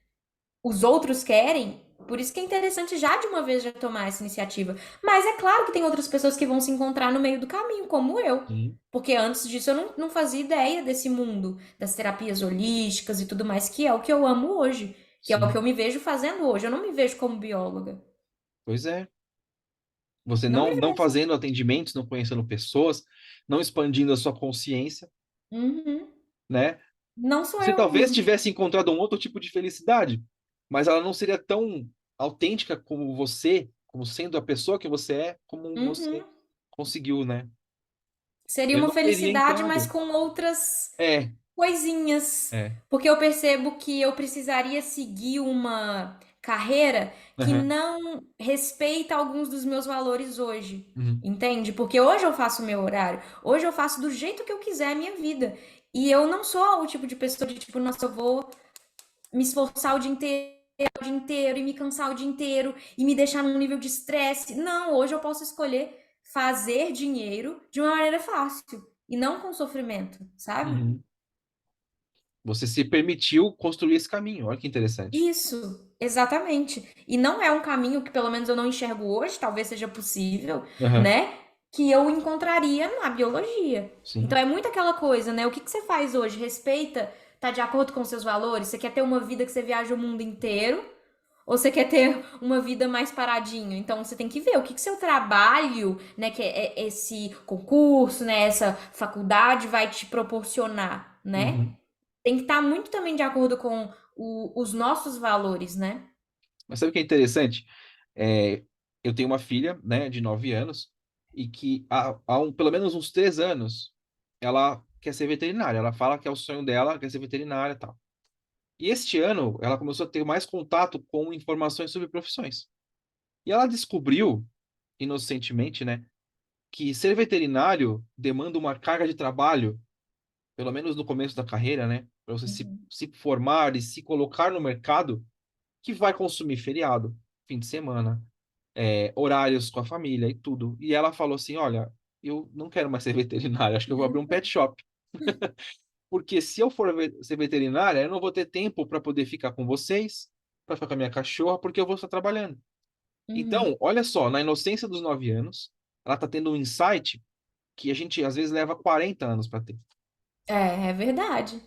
os outros querem, por isso que é interessante já de uma vez já tomar essa iniciativa. Mas é claro que tem outras pessoas que vão se encontrar no meio do caminho, como eu. sim, Porque antes disso eu não fazia ideia desse mundo, das terapias holísticas e tudo mais, que é o que eu amo hoje, que é o que sim. eu me vejo fazendo hoje. Eu não me vejo como bióloga. Pois é. Você Não me não vejo. fazendo atendimentos, não conhecendo pessoas, não expandindo a sua consciência, Uhum. né? Não sou Você eu. talvez tivesse encontrado um outro tipo de felicidade, mas ela não seria tão autêntica como você, como sendo a pessoa que você é, como Uhum. você conseguiu, né? Seria Eu uma não teria felicidade, mas entrado. com outras É, coisinhas. é. Porque eu percebo que eu precisaria seguir uma carreira que Aham, não respeita alguns dos meus valores hoje. uhum, Entende? Porque hoje eu faço o meu horário. Hoje eu faço do jeito que eu quiser a minha vida. E eu não sou o tipo de pessoa de tipo, nossa, eu vou me esforçar o dia inteiro e me cansar o dia inteiro e me deixar num nível de estresse. Não, hoje eu posso escolher fazer dinheiro de uma maneira fácil e não com sofrimento, sabe? Uhum. Você se permitiu construir esse caminho. Olha que interessante. Isso, exatamente. E não é um caminho que pelo menos eu não enxergo hoje, talvez seja possível, Aham, né? Que eu encontraria na biologia. Então sim. é muito aquela coisa, né? O que que você faz hoje? Respeita, tá de acordo com seus valores? Você quer ter uma vida que você viaja o mundo inteiro? Ou você quer ter uma vida mais paradinho? Então você tem que ver o que que seu trabalho, né, que é esse concurso, né, essa faculdade vai te proporcionar, né? Uhum. Tem que estar muito também de acordo com os nossos valores, né? Mas sabe o que é interessante? É, eu tenho uma filha, né, de 9 anos, e que pelo menos uns 3 anos ela quer ser veterinária. Ela fala que é o sonho dela, quer ser veterinária e tal. E este ano ela começou a ter mais contato com informações sobre profissões. E ela descobriu, inocentemente, né, que ser veterinário demanda uma carga de trabalho, pelo menos no começo da carreira, né, para você Uhum, se formar e se colocar no mercado, que vai consumir feriado, fim de semana, horários com a família e tudo. E ela falou assim: Olha, eu não quero mais ser veterinária, acho que eu vou abrir um pet shop. Porque se eu for ser veterinária, eu não vou ter tempo para poder ficar com vocês, para ficar com a minha cachorra, porque eu vou estar trabalhando. uhum. Então, olha só, na inocência dos 9 anos, ela está tendo um insight que a gente às vezes leva 40 anos para ter. É, é verdade.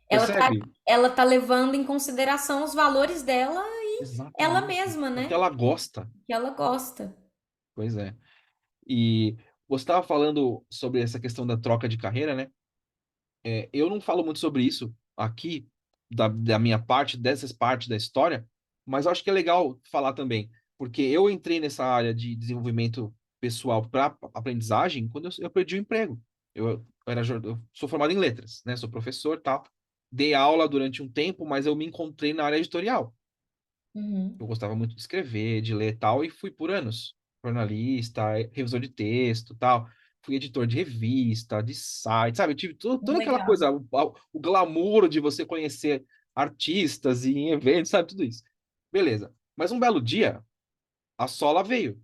Ela tá, Percebe? ela tá levando em consideração os valores dela e ela Exatamente. mesma, Porque né? ela gosta. Que ela gosta. Pois é. E você estava falando sobre essa questão da troca de carreira, né? Eu não falo muito sobre isso aqui, da minha parte, dessas partes da história, mas eu acho que é legal falar também, porque eu entrei nessa área de desenvolvimento pessoal para aprendizagem quando eu perdi o emprego. Eu sou formado em letras, né? Sou professor, e tal. Dei aula durante um tempo, mas eu me encontrei na área editorial. Uhum. Eu gostava muito de escrever, de ler e tal, e fui por anos. Jornalista, revisor de texto, tal. Fui editor de revista, de site, sabe? Eu tive toda aquela Legal. coisa, o glamour de você conhecer artistas e em eventos, sabe? Tudo isso. Beleza. Mas um belo dia, a Sola veio,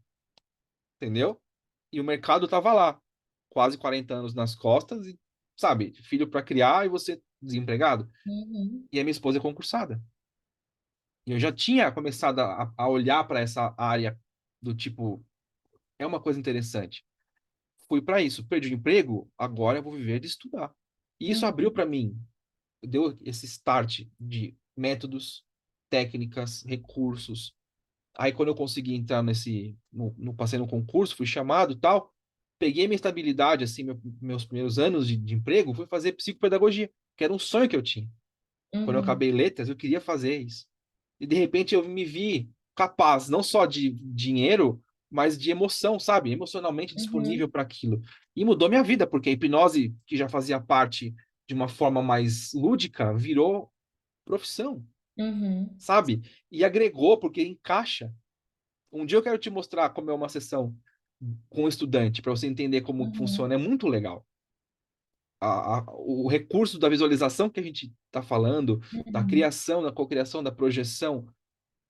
entendeu? E o mercado tava lá, quase 40 anos nas costas, e, sabe? Filho para criar e você desempregado. Uhum. E a minha esposa é concursada. E eu já tinha começado a olhar para essa área do tipo, é uma coisa interessante. Fui para isso, perdi o emprego, agora eu vou viver de estudar. E isso abriu Uhum. para mim, deu esse start de métodos, técnicas, recursos. Aí quando eu consegui entrar passei no concurso, fui chamado, e tal, peguei minha estabilidade assim, meus primeiros anos de emprego, fui fazer psicopedagogia, que era um sonho que eu tinha. Quando eu Uhum. acabei letras, eu queria fazer isso. E de repente eu me vi capaz, não só de dinheiro, mas de emoção, sabe? Emocionalmente disponível Uhum. para aquilo. E mudou minha vida, porque a hipnose, que já fazia parte de uma forma mais lúdica, virou profissão, Uhum. sabe? E agregou, porque encaixa. Um dia eu quero te mostrar como é uma sessão com um estudante, para você entender como Uhum. funciona. É muito legal. O recurso da visualização que a gente está falando, da Uhum. criação, da cocriação, da projeção,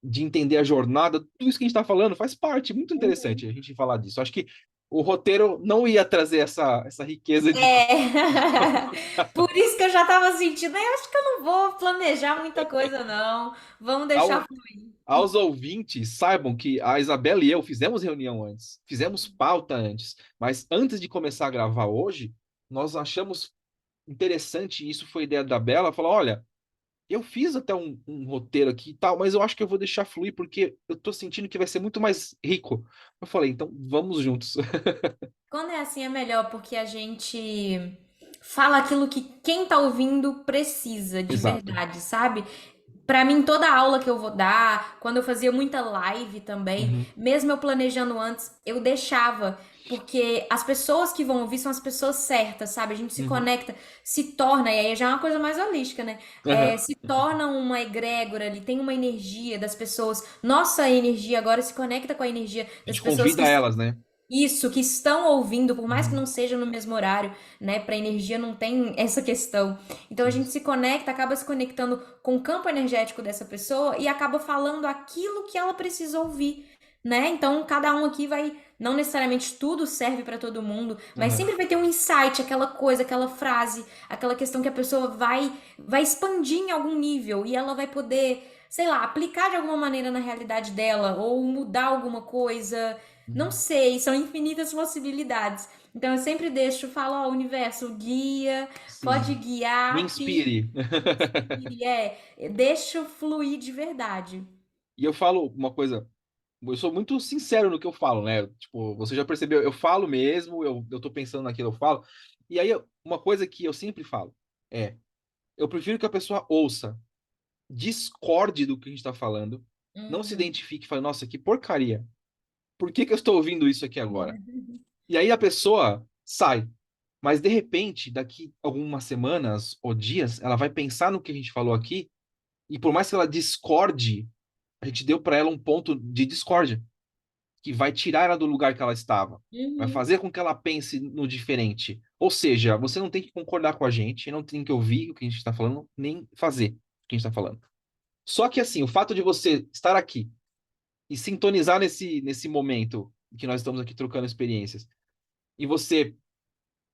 de entender a jornada, tudo isso que a gente está falando faz parte. Muito interessante Uhum. a gente falar disso. Acho que o roteiro não ia trazer essa riqueza de. É. Por isso que eu já tava sentindo, eu acho que eu não vou planejar muita coisa, não. Vamos deixar Ao, fluir. aos ouvintes, saibam que a Isabela e eu fizemos reunião antes, fizemos pauta antes, mas antes de começar a gravar hoje, nós achamos interessante, e isso foi ideia da Bela, falar, olha, eu fiz até um roteiro aqui e tal, mas eu acho que eu vou deixar fluir porque eu tô sentindo que vai ser muito mais rico. Eu falei, então vamos juntos. Quando é assim é melhor, porque a gente fala aquilo que quem tá ouvindo precisa de Exato. verdade, sabe? Pra mim, toda aula que eu vou dar, quando eu fazia muita live também, Uhum, mesmo eu planejando antes, eu deixava, porque as pessoas que vão ouvir são as pessoas certas, sabe? A gente se uhum, conecta, se torna, e aí já é uma coisa mais holística, né? aham. Se torna uma egrégora ali, tem uma energia das pessoas. Nossa energia agora se conecta com a energia A das gente pessoas que convida elas, né? isso, que estão ouvindo, por mais que Uhum, não seja no mesmo horário, né? Para energia não tem essa questão. Então a gente isso. se conecta, acaba se conectando com o campo energético dessa pessoa e acaba falando aquilo que ela precisa ouvir, né? Então cada um aqui vai Não necessariamente tudo serve para todo mundo, mas Aham. sempre vai ter um insight, aquela coisa, aquela frase, aquela questão que a pessoa vai expandir em algum nível e ela vai poder, sei lá, aplicar de alguma maneira na realidade dela ou mudar alguma coisa. Não Uhum. sei, são infinitas possibilidades. Então eu sempre deixo, falo, ó, universo, guia, pode Sim. Me guiar que inspire. inspire, deixa fluir de verdade. E eu falo uma coisa, eu sou muito sincero no que eu falo, né? Tipo, você já percebeu, eu falo mesmo, eu tô pensando naquilo, eu falo. E aí, uma coisa que eu sempre falo é, eu prefiro que a pessoa ouça, discorde do que a gente tá falando, não se Uhum. identifique e fale, nossa, que porcaria. Por que que eu estou ouvindo isso aqui agora? E aí a pessoa sai. Mas de repente, daqui algumas semanas ou dias, ela vai pensar no que a gente falou aqui, e por mais que ela discorde, a gente deu para ela um ponto de discórdia, que vai tirar ela do lugar que ela estava, vai Uhum. fazer com que ela pense no diferente. Ou seja, você não tem que concordar com a gente, não tem que ouvir o que a gente está falando, nem fazer o que a gente está falando. Só que assim, o fato de você estar aqui e sintonizar nesse momento que nós estamos aqui trocando experiências, e você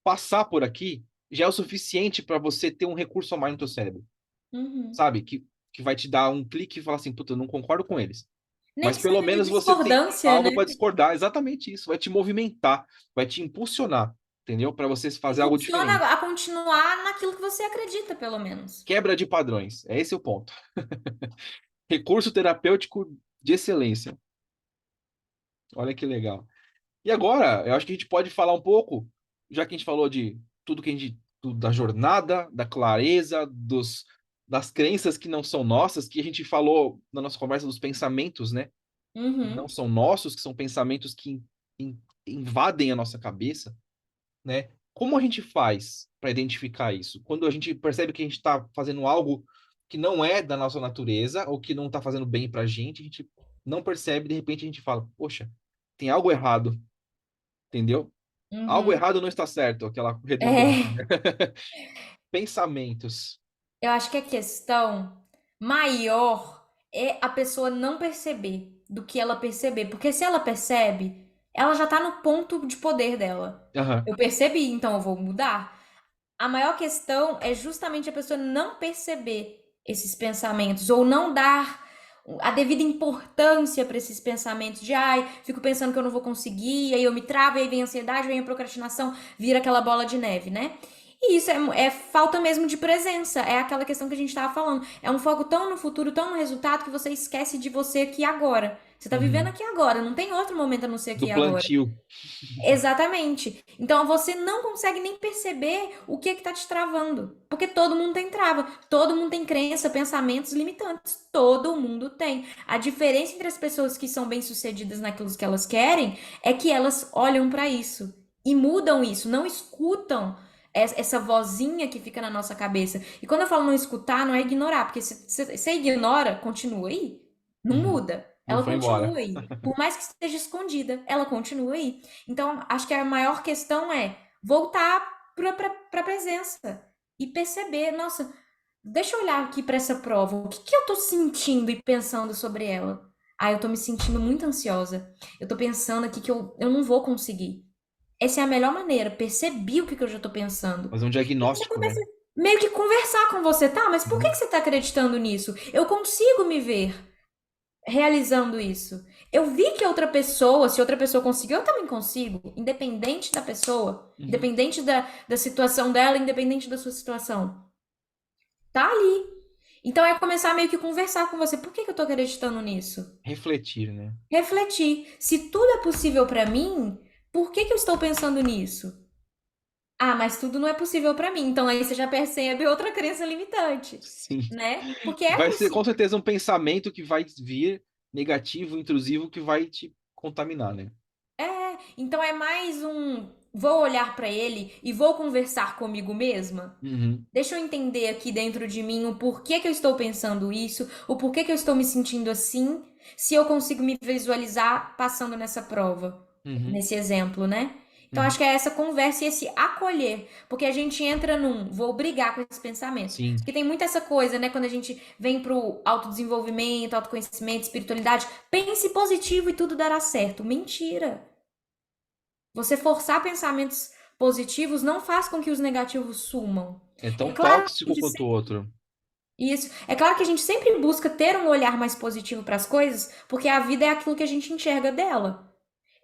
passar por aqui, já é o suficiente para você ter um recurso a mais no teu cérebro, Uhum. sabe? Que vai te dar um clique e falar assim, puta, eu não concordo com eles. Nem Mas que pelo seja de menos você tem discordância, algo né? para discordar. Exatamente isso. Vai te movimentar, vai te impulsionar, entendeu? Para você fazer algo Impulsiona diferente. a continuar naquilo que você acredita, pelo menos. Quebra de padrões. É esse o ponto. Recurso terapêutico de excelência. Olha que legal. E agora, eu acho que a gente pode falar um pouco, já que a gente falou de tudo que a gente, da jornada, da clareza, das crenças que não são nossas, que a gente falou na nossa conversa dos pensamentos, né? Que não Uhum. são nossos, que são pensamentos que invadem a nossa cabeça, né? Como a gente faz para identificar isso? Quando a gente percebe que a gente está fazendo algo que não é da nossa natureza ou que não está fazendo bem para a gente não percebe, de repente a gente fala, poxa, tem algo errado, entendeu? Algo Uhum. errado não está certo, aquela redundância, É, né? Pensamentos. eu acho que a questão maior é a pessoa não perceber do que ela perceber. Porque se ela percebe, ela já tá no ponto de poder dela. Aham. Eu percebi, então eu vou mudar. A maior questão é justamente a pessoa não perceber esses pensamentos ou não dar a devida importância para esses pensamentos de ai, fico pensando que eu não vou conseguir, aí eu me travo, aí vem a ansiedade, vem a procrastinação, vira aquela bola de neve, né? E isso é falta mesmo de presença, é aquela questão que a gente estava falando. É um foco tão no futuro, tão no resultado, que você esquece de você aqui agora. Você tá vivendo Uhum. aqui agora, não tem outro momento a não ser Do aqui agora. plantio. Exatamente. Então você não consegue nem perceber o que está te travando. Porque todo mundo tem trava, todo mundo tem crença, pensamentos limitantes. Todo mundo tem. A diferença entre as pessoas que são bem-sucedidas naquilo que elas querem é que elas olham para isso e mudam isso, não escutam essa vozinha que fica na nossa cabeça. E quando eu falo não escutar, não é ignorar, porque se você ignora, continua aí. Não Uhum. muda. Não Ela foi continua embora. aí. Por mais que esteja escondida, ela continua aí. Então, acho que a maior questão é voltar para a presença e perceber, nossa, deixa eu olhar aqui para essa prova. O que que eu tô sentindo e pensando sobre ela? Ah, eu tô me sentindo muito ansiosa. Eu tô pensando aqui que eu não vou conseguir. Essa é a melhor maneira. Percebi o que que eu já tô pensando. Fazer um E aí você diagnóstico, começa né? meio que conversar com você, tá? Mas por que que Uhum. você tá acreditando nisso? Eu consigo me ver realizando isso. Eu vi que outra pessoa, se outra pessoa conseguiu, eu também consigo, independente da pessoa, Uhum. independente da situação dela, independente da sua situação. Tá ali. Então é começar meio que conversar com você. Por que que eu tô acreditando nisso? Refletir, né? Refletir. Se tudo é possível pra mim, por que que eu estou pensando nisso? Ah, mas tudo não é possível pra mim. Então aí você já percebe outra crença limitante, Sim. né? Porque é Vai ser com possível. certeza um pensamento que vai vir negativo, intrusivo, que vai te contaminar, né? Então é mais um vou olhar pra ele e vou conversar comigo mesma. Uhum. Deixa eu entender aqui dentro de mim o porquê que eu estou pensando isso, o porquê que eu estou me sentindo assim, se eu consigo me visualizar passando nessa prova, Uhum. nesse exemplo, né? Então acho Uhum. que é essa conversa e esse acolher, porque a gente entra num vou brigar com esse pensamento. Sim. Porque tem muito essa coisa, né, quando a gente vem pro autodesenvolvimento, autoconhecimento, espiritualidade, pense positivo e tudo dará certo. Mentira. Você forçar pensamentos positivos não faz com que os negativos sumam. É É tão claro que a tóxico gente quanto o outro. isso. É claro que a gente sempre busca ter um olhar mais positivo para as coisas, porque a vida é aquilo que a gente enxerga dela.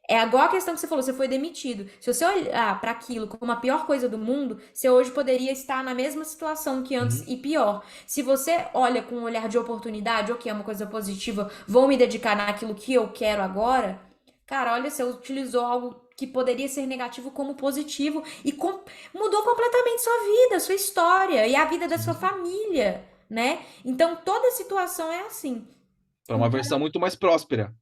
É igual a questão que você falou, você foi demitido. Se você olhar para aquilo como a pior coisa do mundo, você hoje poderia estar na mesma situação que antes Uhum. e pior. Se você olha com um olhar de oportunidade, ok, é uma coisa positiva, vou me dedicar naquilo que eu quero agora, cara, olha, você utilizou algo que poderia ser negativo como positivo e mudou completamente sua vida, sua história e a vida da sua Sim. família, né? Então toda situação é assim. Para uma Então, versão muito mais próspera.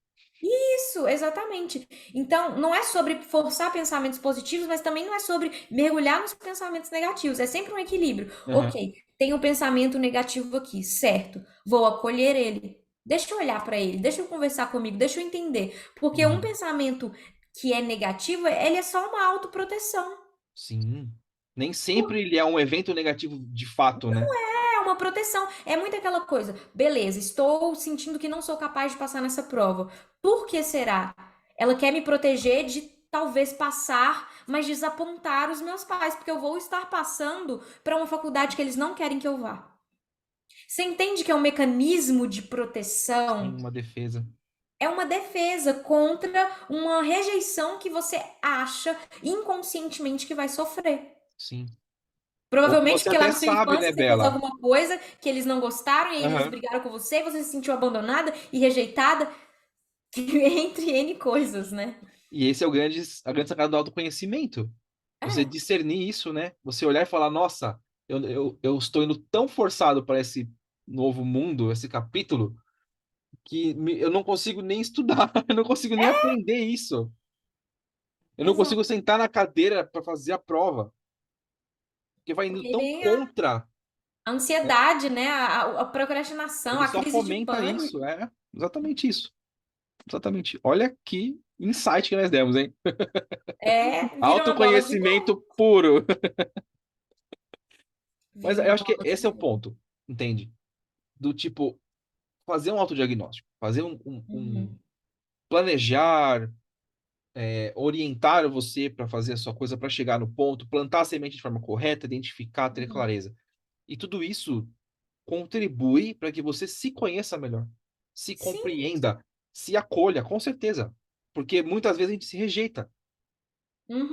isso, exatamente. Então, não é sobre forçar pensamentos positivos, mas também não é sobre mergulhar nos pensamentos negativos. É sempre um equilíbrio. Aham. Ok, tem um pensamento negativo aqui, certo? Vou acolher ele. Deixa eu olhar para ele, deixa eu conversar comigo, deixa eu entender. Porque um Uhum. pensamento que é negativo, ele é só uma autoproteção. Sim. Nem sempre ele é um evento negativo de fato, né? É uma proteção. É muito aquela coisa. Beleza, estou sentindo que não sou capaz de passar nessa prova. Por que será? Ela quer me proteger de talvez passar, mas desapontar os meus pais, porque eu vou estar passando para uma faculdade que eles não querem que eu vá. Você entende que é um mecanismo de Sim, proteção? uma defesa. É uma defesa contra uma rejeição que você acha inconscientemente que vai sofrer. Sim. Ou que Provavelmente você porque lá até na sua sabe, né, infância você fez Bela? alguma coisa que eles não gostaram e aí eles Aham. brigaram com você, você se sentiu abandonada e rejeitada, entre N coisas, né? E esse é a grande sacada do autoconhecimento. Você É, discernir isso, né? Você olhar e falar, nossa, eu estou indo tão forçado para esse novo mundo, esse capítulo, que eu não consigo nem estudar, eu não consigo nem aprender isso. Eu não exato. consigo sentar na cadeira para fazer a prova, porque vai indo Porque aí tão vem a contra, né? ansiedade, né? A procrastinação, Ele a só crise de fomenta isso, pânico. é exatamente isso. Exatamente. Olha que insight que nós demos, hein? É, vira uma bola de neve. Autoconhecimento puro. Mas Vira eu uma acho que bola de esse é o neve. ponto, entende? Do tipo, fazer um autodiagnóstico, fazer Uhum, planejar, orientar você para fazer a sua coisa, para chegar no ponto, plantar a semente de forma correta, identificar, ter uhum. clareza. E tudo isso contribui para que você se conheça melhor, se Sim. compreenda, se acolha, com certeza. Porque muitas vezes a gente se rejeita,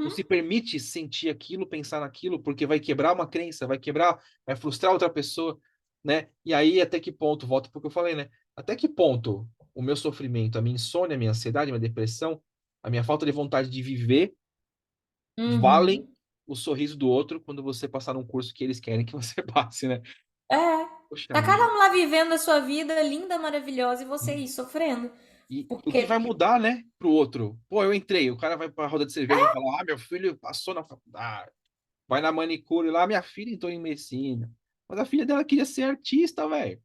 não Uhum, se permite sentir aquilo, pensar naquilo, porque vai quebrar uma crença, vai quebrar, vai frustrar outra pessoa, né? E aí, até que ponto, volto porque eu falei, né? Até que ponto o meu sofrimento, a minha insônia, a minha ansiedade, a minha depressão, a minha falta de vontade de viver valem uhum. o sorriso do outro quando você passar num curso que eles querem que você passe, né? É. Poxa Tá cada vida. um lá vivendo a sua vida linda, maravilhosa, e você aí sofrendo. E o que vai Porque mudar, né, pro outro? Pô, eu entrei, o cara vai pra roda de cerveja e fala: Ah, meu filho passou na faculdade. Vai na manicure lá, minha filha entrou em medicina. Mas a filha dela queria ser artista, velho.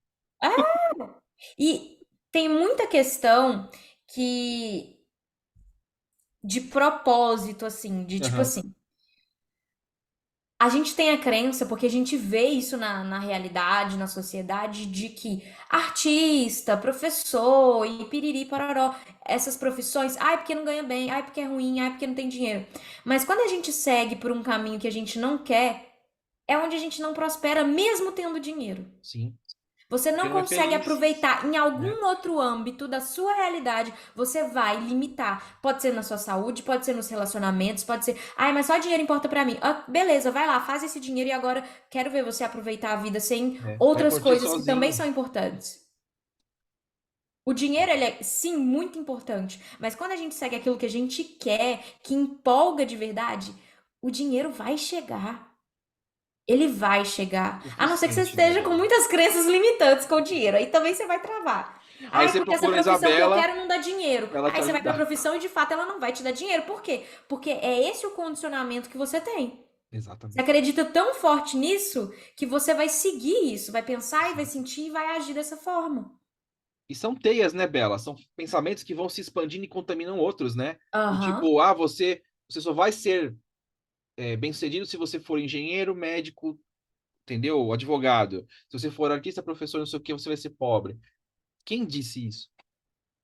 E tem muita questão que de propósito, assim, de tipo Aham. assim, a gente tem a crença, porque a gente vê isso na realidade, na sociedade, de que artista, professor e piriri pororó, essas profissões, ai, porque não ganha bem, ai, porque é ruim, ai, porque não tem dinheiro. Mas quando a gente segue por um caminho que a gente não quer, é onde a gente não prospera, mesmo tendo dinheiro. Sim. Você Porque não não é consegue feliz, aproveitar em né? algum outro âmbito da sua realidade, você vai limitar. Pode ser na sua saúde, pode ser nos relacionamentos, pode ser, ai, mas só dinheiro importa pra mim. Ah, beleza, vai lá, faz esse dinheiro e agora quero ver você aproveitar a vida sem Vai outras curtir coisas que também sozinho. são importantes. O dinheiro, ele é sim muito importante, mas quando a gente segue aquilo que a gente quer, que empolga de verdade, o dinheiro vai chegar. Ele vai chegar. A não ser que você Suficiente, né, esteja com Bela? muitas crenças limitantes com o dinheiro. Aí também você vai travar. Aí Ai, você porque essa procura a profissão que eu Isabela quero não dá dinheiro. pra ela te Aí você vai pra ajudar. profissão e de fato ela não vai te dar dinheiro. Por quê? Porque é esse o condicionamento que você tem. Você Exatamente. acredita tão forte nisso que você vai seguir isso, vai pensar e vai Sim. sentir e vai agir dessa forma. E são teias, né, Bela? São pensamentos que vão se expandindo e contaminam outros, né? Do Aham. tipo, você só vai ser bem-sucedido se você for engenheiro, médico, entendeu? Advogado. Se você for artista, professor, não sei o que, você vai ser pobre. Quem disse isso?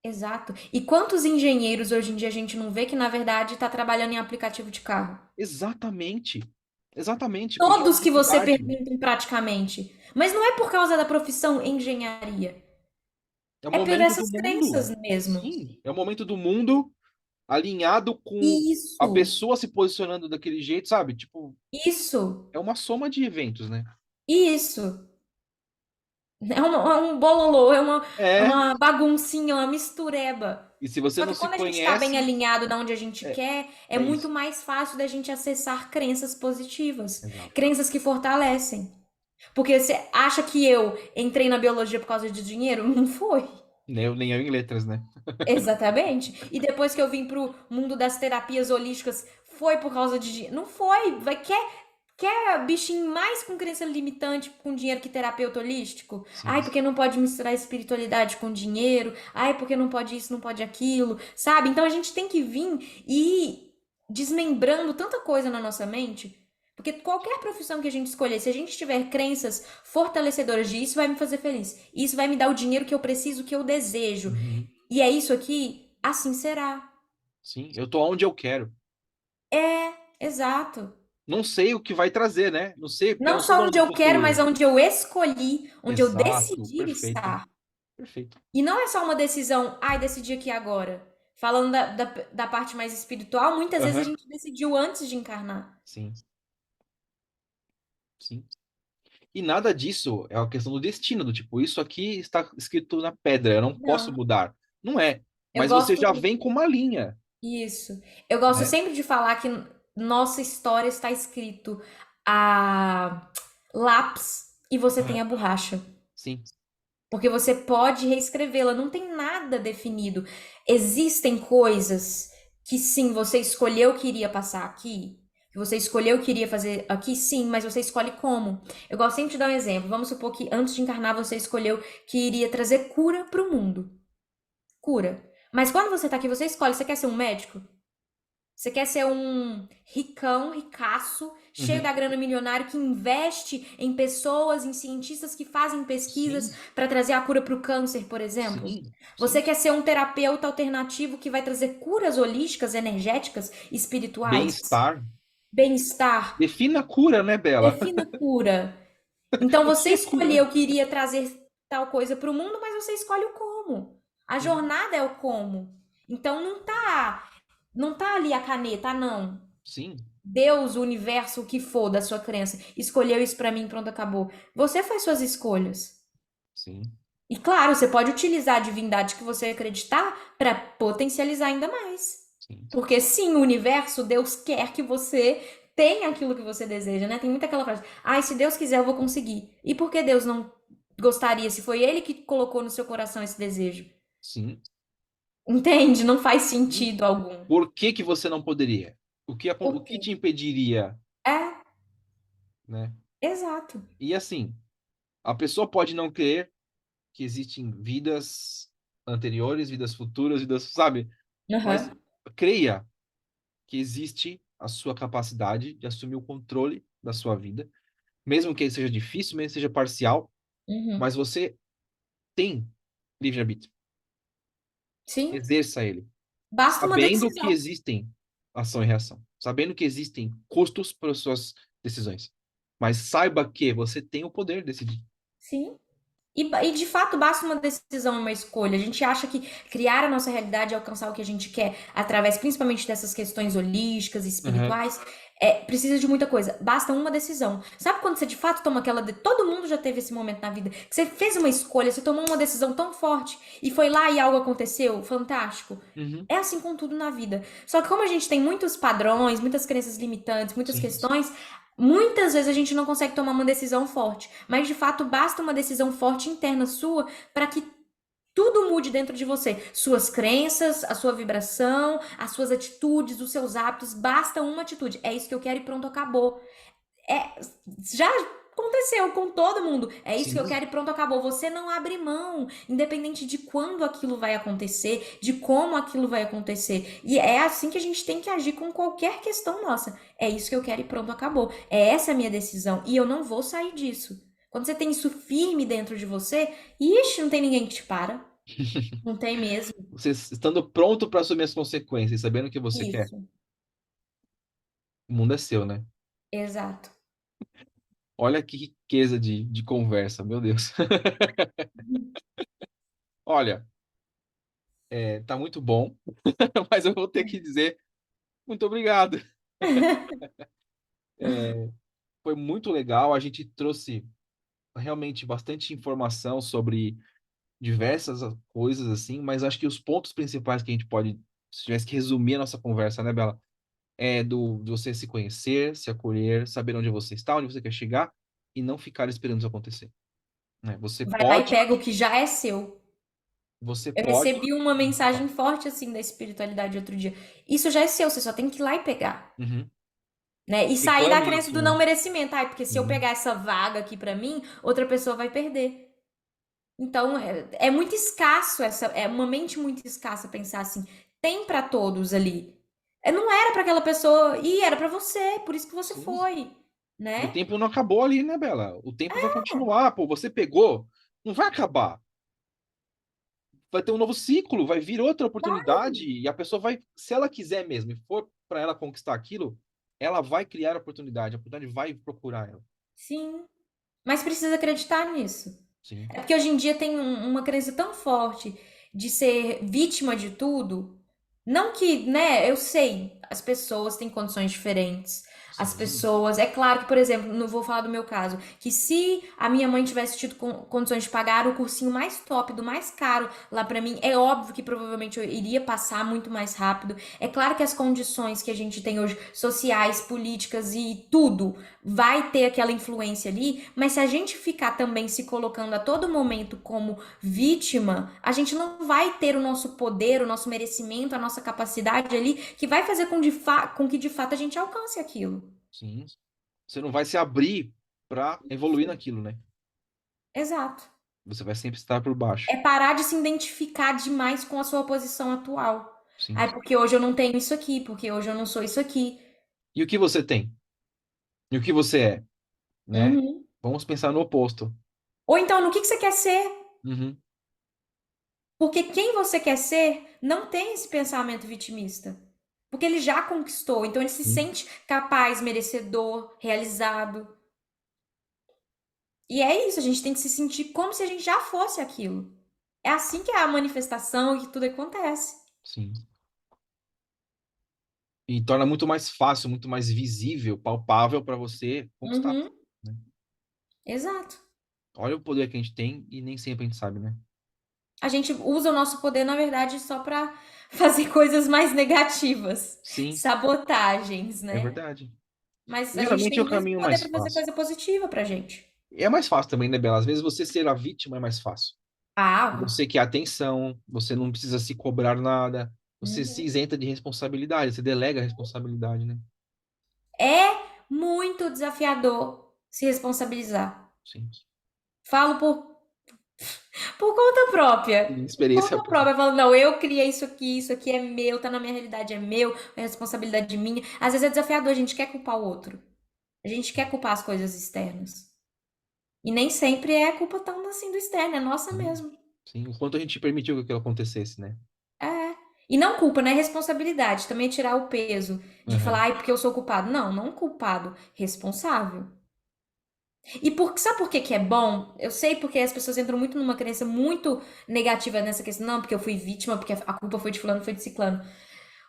Exato. E quantos engenheiros hoje em dia a gente não vê que, na verdade, está trabalhando em aplicativo de carro? Exatamente. Exatamente, porque é uma Todos que você necessidade. pergunta praticamente. Mas não é por causa da profissão engenharia. É o É por momento do essas mundo. crenças mesmo. Sim, é o momento do mundo alinhado com a Isso, pessoa se posicionando daquele jeito, sabe? Tipo, isso, é uma soma de eventos, né? isso. É um bololô, é É, uma baguncinha, uma mistureba. e se você Só não que se quando a gente está bem conhece, alinhado na onde a gente é, quer, é é muito isso. mais fácil da gente acessar crenças positivas, Exato. crenças que fortalecem. Porque você acha que eu entrei na biologia por causa de dinheiro? Não foi. Nem eu em letras, né? Exatamente. E depois que eu vim pro mundo das terapias holísticas, foi por causa de dinheiro? Não foi. Quer bichinho mais com crença limitante com dinheiro que terapeuta holístico? Sim, Ai, porque não pode misturar espiritualidade com dinheiro. Ai, porque não pode isso, não pode aquilo. Sabe? Então a gente tem que vir e ir desmembrando tanta coisa na nossa mente. Porque qualquer profissão que a gente escolher, se a gente tiver crenças fortalecedoras de isso vai me fazer feliz, isso vai me dar o dinheiro que eu preciso, que eu desejo, uhum, e é isso aqui, assim será. sim, eu tô onde eu quero. É, exato. Não sei o que vai trazer, né? Não sei, porque eu Não não sou só dono onde do eu quero, mas futuro. onde eu escolhi, onde eu Exato, decidi perfeito, estar. perfeito. E não é só uma decisão, ai, decidi aqui agora. Falando da parte mais espiritual, muitas vezes a Aham, gente decidiu antes de encarnar. sim, sim. E nada disso é uma questão do destino, do tipo, isso aqui está escrito na pedra, eu não posso Não. mudar. Não é. Eu Mas você gosto. já vem com uma linha, Isso. Eu gosto né? sempre de falar que nossa história está escrito a lápis e você tem Aham, a borracha. sim, Porque você pode reescrevê-la, não tem nada definido. Existem coisas que sim, você escolheu que iria passar aqui, que você escolheu que iria fazer aqui, sim, mas você escolhe como. Eu gosto sempre de dar um exemplo. Vamos supor que antes de encarnar você escolheu que iria trazer cura para o mundo. Cura. Mas quando você tá aqui, você escolhe, você quer ser um médico? Você quer ser um ricão, ricaço, cheio da uhum, grana milionário que investe em pessoas, em cientistas que fazem pesquisas sim, para trazer a cura para o câncer, por exemplo? sim, Você sim. quer ser um terapeuta alternativo que vai trazer curas holísticas, energéticas, espirituais, Bem-estar. bem-estar? Defina a cura, né, Bela? Defina cura. Então O você que é cura? escolheu que iria trazer tal coisa para o mundo, mas você escolhe o como. A Uhum, jornada é o como. Então não tá ali a caneta, não. sim, Deus, o universo, o que for da sua crença, escolheu isso pra mim, pronto, acabou. Você faz suas escolhas. sim, E claro, você pode utilizar a divindade que você acreditar pra potencializar ainda mais. sim, Porque sim, o universo, Deus quer que você tenha aquilo que você deseja, né? Tem muita aquela frase: "Ai, se Deus quiser, eu vou conseguir". E por que Deus não gostaria se foi ele que colocou no seu coração esse desejo? sim. Entende? Não faz E sentido algum. por que que você não poderia? O Por que quê? te impediria, É, né? exato. E assim, a pessoa pode não crer que existem vidas anteriores, vidas futuras, vidas, sabe? Mas Aham. creia que existe a sua capacidade de assumir o controle da sua vida, mesmo que seja difícil, mesmo que seja parcial, Uhum. mas você tem livre-arbítrio. Sim. Exerça ele, Basta uma sabendo que decisão. existem ação e reação, sabendo que existem custos para as suas decisões. Mas saiba que você tem o poder de decidir. Sim. E de fato basta uma decisão, uma escolha. A gente acha que criar a nossa realidade e alcançar o que a gente quer, através principalmente dessas questões holísticas e Aham, espirituais, precisa de muita coisa. Basta uma decisão. Sabe quando você de fato toma aquela. Todo mundo já teve esse momento na vida, que você fez uma escolha, você tomou uma decisão tão forte e foi lá e algo aconteceu, fantástico. uhum, É assim com tudo na vida. Só que como a gente tem muitos padrões, muitas crenças limitantes, muitas sim, questões, muitas vezes a gente não consegue tomar uma decisão forte. Mas de fato basta uma decisão forte interna sua para que tudo mude dentro de você. Suas crenças, a sua vibração, as suas atitudes, os seus hábitos. Basta uma atitude. É isso que eu quero e pronto, acabou. É, já aconteceu com todo mundo. É isso que eu sim, quero e pronto, acabou. Você não abre mão, independente de quando aquilo vai acontecer, de como aquilo vai acontecer. E é assim que a gente tem que agir com qualquer questão nossa. É isso que eu quero e pronto, acabou. É essa a minha decisão e eu não vou sair disso. Quando você tem isso firme dentro de você, ixi, não tem ninguém que te para. Não tem mesmo. Você estando pronto para assumir as consequências, sabendo o que você quer, Isso, o mundo é seu, né? exato. Olha que riqueza de conversa, meu Deus. Olha, tá muito bom, mas eu vou ter que dizer muito obrigado. Foi muito legal, a gente trouxe realmente bastante informação sobre diversas coisas assim, mas acho que os pontos principais que a gente pode, se tivesse que resumir a nossa conversa, né, Bela? É de você se conhecer, se acolher, saber onde você está, onde você quer chegar e não ficar esperando isso acontecer, né? Vai lá e pega o que já é seu. Você Eu pode, recebi uma mensagem forte assim da espiritualidade outro dia. Isso já é seu, você só tem que ir lá e pegar. uhum, Né? E sair da reclame crença isso, do né? não merecimento. Ai, porque se eu Uhum, pegar essa vaga aqui pra mim, outra pessoa vai perder. Então, é muito escasso é uma mente muito escassa pensar assim, tem pra todos ali. Não era pra aquela pessoa e era pra você, por isso que você sim. foi, E o né? tempo não acabou ali, né, Bela? O tempo vai continuar, pô. Você pegou, não vai acabar. Vai ter um novo ciclo, vai vir outra oportunidade e a pessoa vai, se ela quiser mesmo e for para ela conquistar aquilo, ela vai criar a oportunidade vai procurar ela. Sim, mas precisa acreditar nisso. Sim, É porque hoje em dia tem uma crença tão forte de ser vítima de tudo. Não que, né, eu sei, as pessoas têm condições diferentes. As sim, pessoas, é claro que, por exemplo, não vou falar do meu caso, que se a minha mãe tivesse tido condições de pagar o cursinho mais top, do mais caro lá pra mim, é óbvio que provavelmente eu iria passar muito mais rápido. É claro que as condições que a gente tem hoje, sociais, políticas e tudo, vai ter aquela influência ali, mas se a gente ficar também se colocando a todo momento como vítima, a gente não vai ter o nosso poder, o nosso merecimento, a nossa capacidade ali, que vai fazer com que de fato a gente alcance aquilo. sim. Você não vai se abrir para evoluir Isso. naquilo, né? Exato. Você vai sempre estar por baixo. É parar de se identificar demais com a sua posição atual. Sim. Ai, porque hoje eu não tenho isso aqui, porque hoje eu não sou isso aqui. E o que você tem? E o que você é, né? Uhum. Vamos pensar no oposto. Ou então, no que você quer ser? Uhum. Porque quem você quer ser não tem esse pensamento vitimista. Porque ele já conquistou, então ele se Sim, sente capaz, merecedor, realizado. E é isso, a gente tem que se sentir como se a gente já fosse aquilo. É assim que é a manifestação e que tudo acontece. sim. E torna muito mais fácil, muito mais visível, palpável para você conquistar, Uhum, né? exato. Olha o poder que a gente tem e nem sempre a gente sabe, né? A gente usa o nosso poder, na verdade, só para fazer coisas mais negativas, Sim, sabotagens, é né? verdade. Mas E a gente geralmente é tem o o mesmo caminho poder mais para fazer fácil. coisa positiva pra gente. E é mais fácil também, né, Bela? Às vezes você ser a vítima é mais fácil. Ah, Você quer atenção, você não precisa se cobrar nada, você se uhum. isenta de responsabilidade, você delega a responsabilidade, né? É muito desafiador se responsabilizar. Sim. Falo por conta própria. Por Experiência conta própria. própria. Falo, não, eu criei isso aqui é meu, tá na minha realidade, é meu, é responsabilidade minha. Às vezes é desafiador, a gente quer culpar o outro. A gente quer culpar as coisas externas. E nem sempre é culpa tão assim do externo, é nossa Sim. mesmo. Sim. O quanto a gente permitiu que aquilo acontecesse, né? É. E não culpa, né? Responsabilidade. Também é tirar o peso de falar, Aham. ai, porque eu sou culpado. Não, não culpado. Responsável. E sabe por que que é bom? Eu sei porque as pessoas entram muito numa crença muito negativa nessa questão. Não, porque eu fui vítima, porque a culpa foi de fulano, foi de ciclano.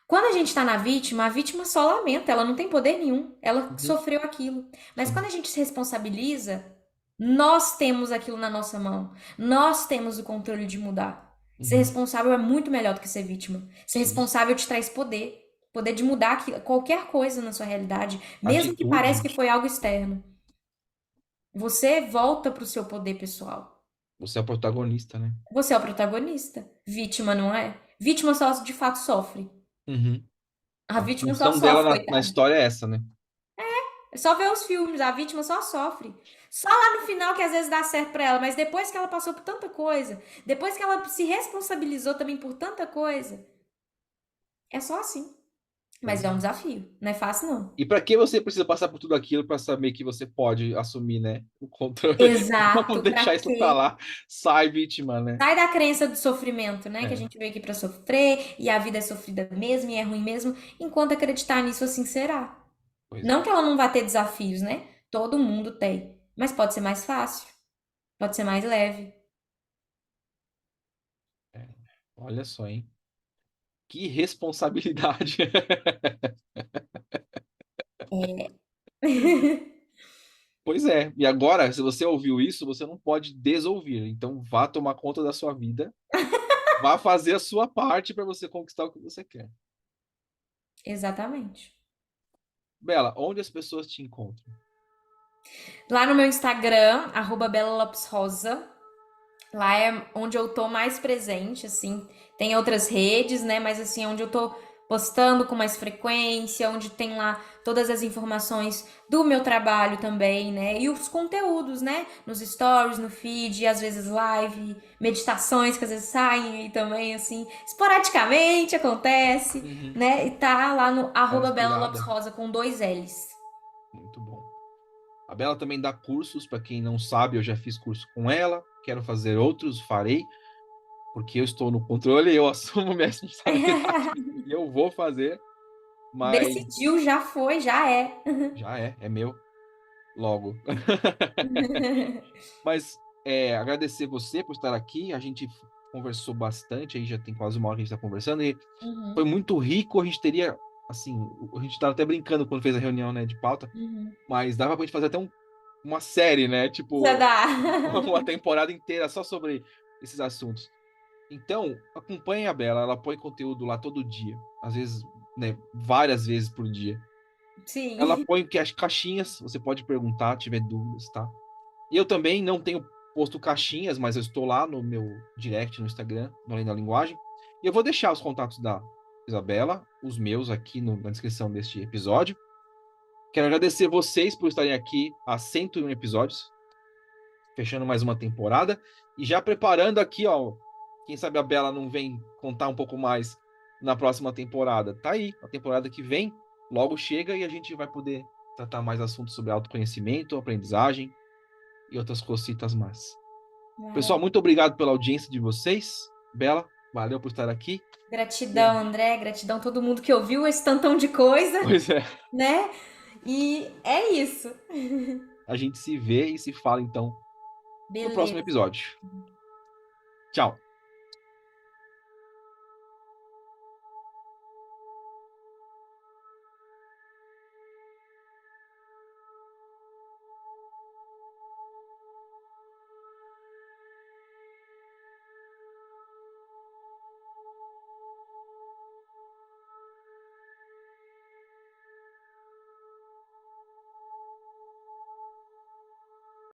Quando a gente tá na vítima, a vítima só lamenta, ela não tem poder nenhum. Ela Uhum. sofreu aquilo. Mas quando Sim. a gente se responsabiliza, nós temos aquilo na nossa mão. Nós temos o controle de mudar. Ser Uhum. responsável é muito melhor do que ser vítima. Ser Sim. responsável te traz poder. Poder de mudar qualquer coisa na sua realidade, mesmo que pareça Atitude, que foi algo externo. Você volta pro seu poder pessoal. você é o protagonista, né? Você é o protagonista. Vítima não é? Vítima só de fato sofre. Uhum. A A vítima só função dela sofre, na coitada. história é essa, né? É só ver os filmes, a vítima só sofre. Só lá no final que às vezes dá certo pra ela, mas depois que ela passou por tanta coisa, depois que ela se responsabilizou também por tanta coisa, é só assim. Mas Pois é um é. desafio, não é fácil não. E para que você precisa passar por tudo aquilo para saber que você pode assumir, né, o controle? Vamos Exato, deixar pra isso para quê? lá. Sai vítima, né? Sai da crença do sofrimento, né? Que a É, gente veio aqui pra sofrer e a vida é sofrida mesmo e é ruim mesmo, enquanto acreditar nisso assim será. pois é. Não que ela não vá ter desafios, né? Todo mundo tem, mas pode ser mais fácil, pode ser mais leve. É. Olha só, hein? Que responsabilidade. Pois é. E agora, se você ouviu isso, você não pode desouvir. Então, vá tomar conta da sua vida. Vá fazer a sua parte para você conquistar o que você quer. Exatamente. Bela, onde as pessoas te encontram? Lá no meu Instagram, @BelaLopesRosa, lá é onde eu tô mais presente, assim. Tem outras redes, né? Mas assim, é onde eu tô postando com mais frequência, onde tem lá todas as informações do meu trabalho também, né? E os conteúdos, né? Nos stories, no feed, às vezes live, meditações que às vezes saem aí também, assim. Esporadicamente acontece, Uhum. né? E tá lá no Tá inspirada. @BelaLopesRosa com dois L's. Muito bom. A Bela também dá cursos, para quem não sabe, eu já fiz curso com ela, quero fazer outros, farei, porque eu estou no controle, eu assumo minha responsabilidade e eu vou fazer, mas Decidiu, já foi, já é. já é meu, logo. Mas agradecer você por estar aqui, a gente conversou bastante, aí já tem quase uma hora que a gente está conversando, e foi Uhum, muito rico, a gente teria, assim, a gente estava até brincando quando fez a reunião, né, de pauta, uhum. mas dava pra gente fazer até uma série, né, Já tipo, dá. uma temporada inteira só sobre esses assuntos. Então, acompanhe a Bela, ela põe conteúdo lá todo dia, às vezes, né, várias vezes por dia. Ela Sim. põe que as caixinhas, você pode perguntar, tiver dúvidas, tá? E eu também não tenho posto caixinhas, mas eu estou lá no meu direct no Instagram, no Além da Linguagem. E eu vou deixar os contatos da Isabela, os meus aqui na descrição deste episódio. Quero agradecer vocês por estarem aqui há 101 episódios, fechando mais uma temporada e já preparando aqui, ó, quem sabe a Bela não vem contar um pouco mais na próxima temporada. Tá aí, a temporada que vem logo chega e a gente vai poder tratar mais assuntos sobre autoconhecimento, aprendizagem e outras cositas mais. Pessoal, Maravilha. muito obrigado pela audiência de vocês. Bela, valeu por estar aqui. Gratidão, André. Gratidão a todo mundo que ouviu esse tantão de coisa, Pois é, né? E é isso. a gente se vê e se fala então no próximo Beleza. episódio. Tchau.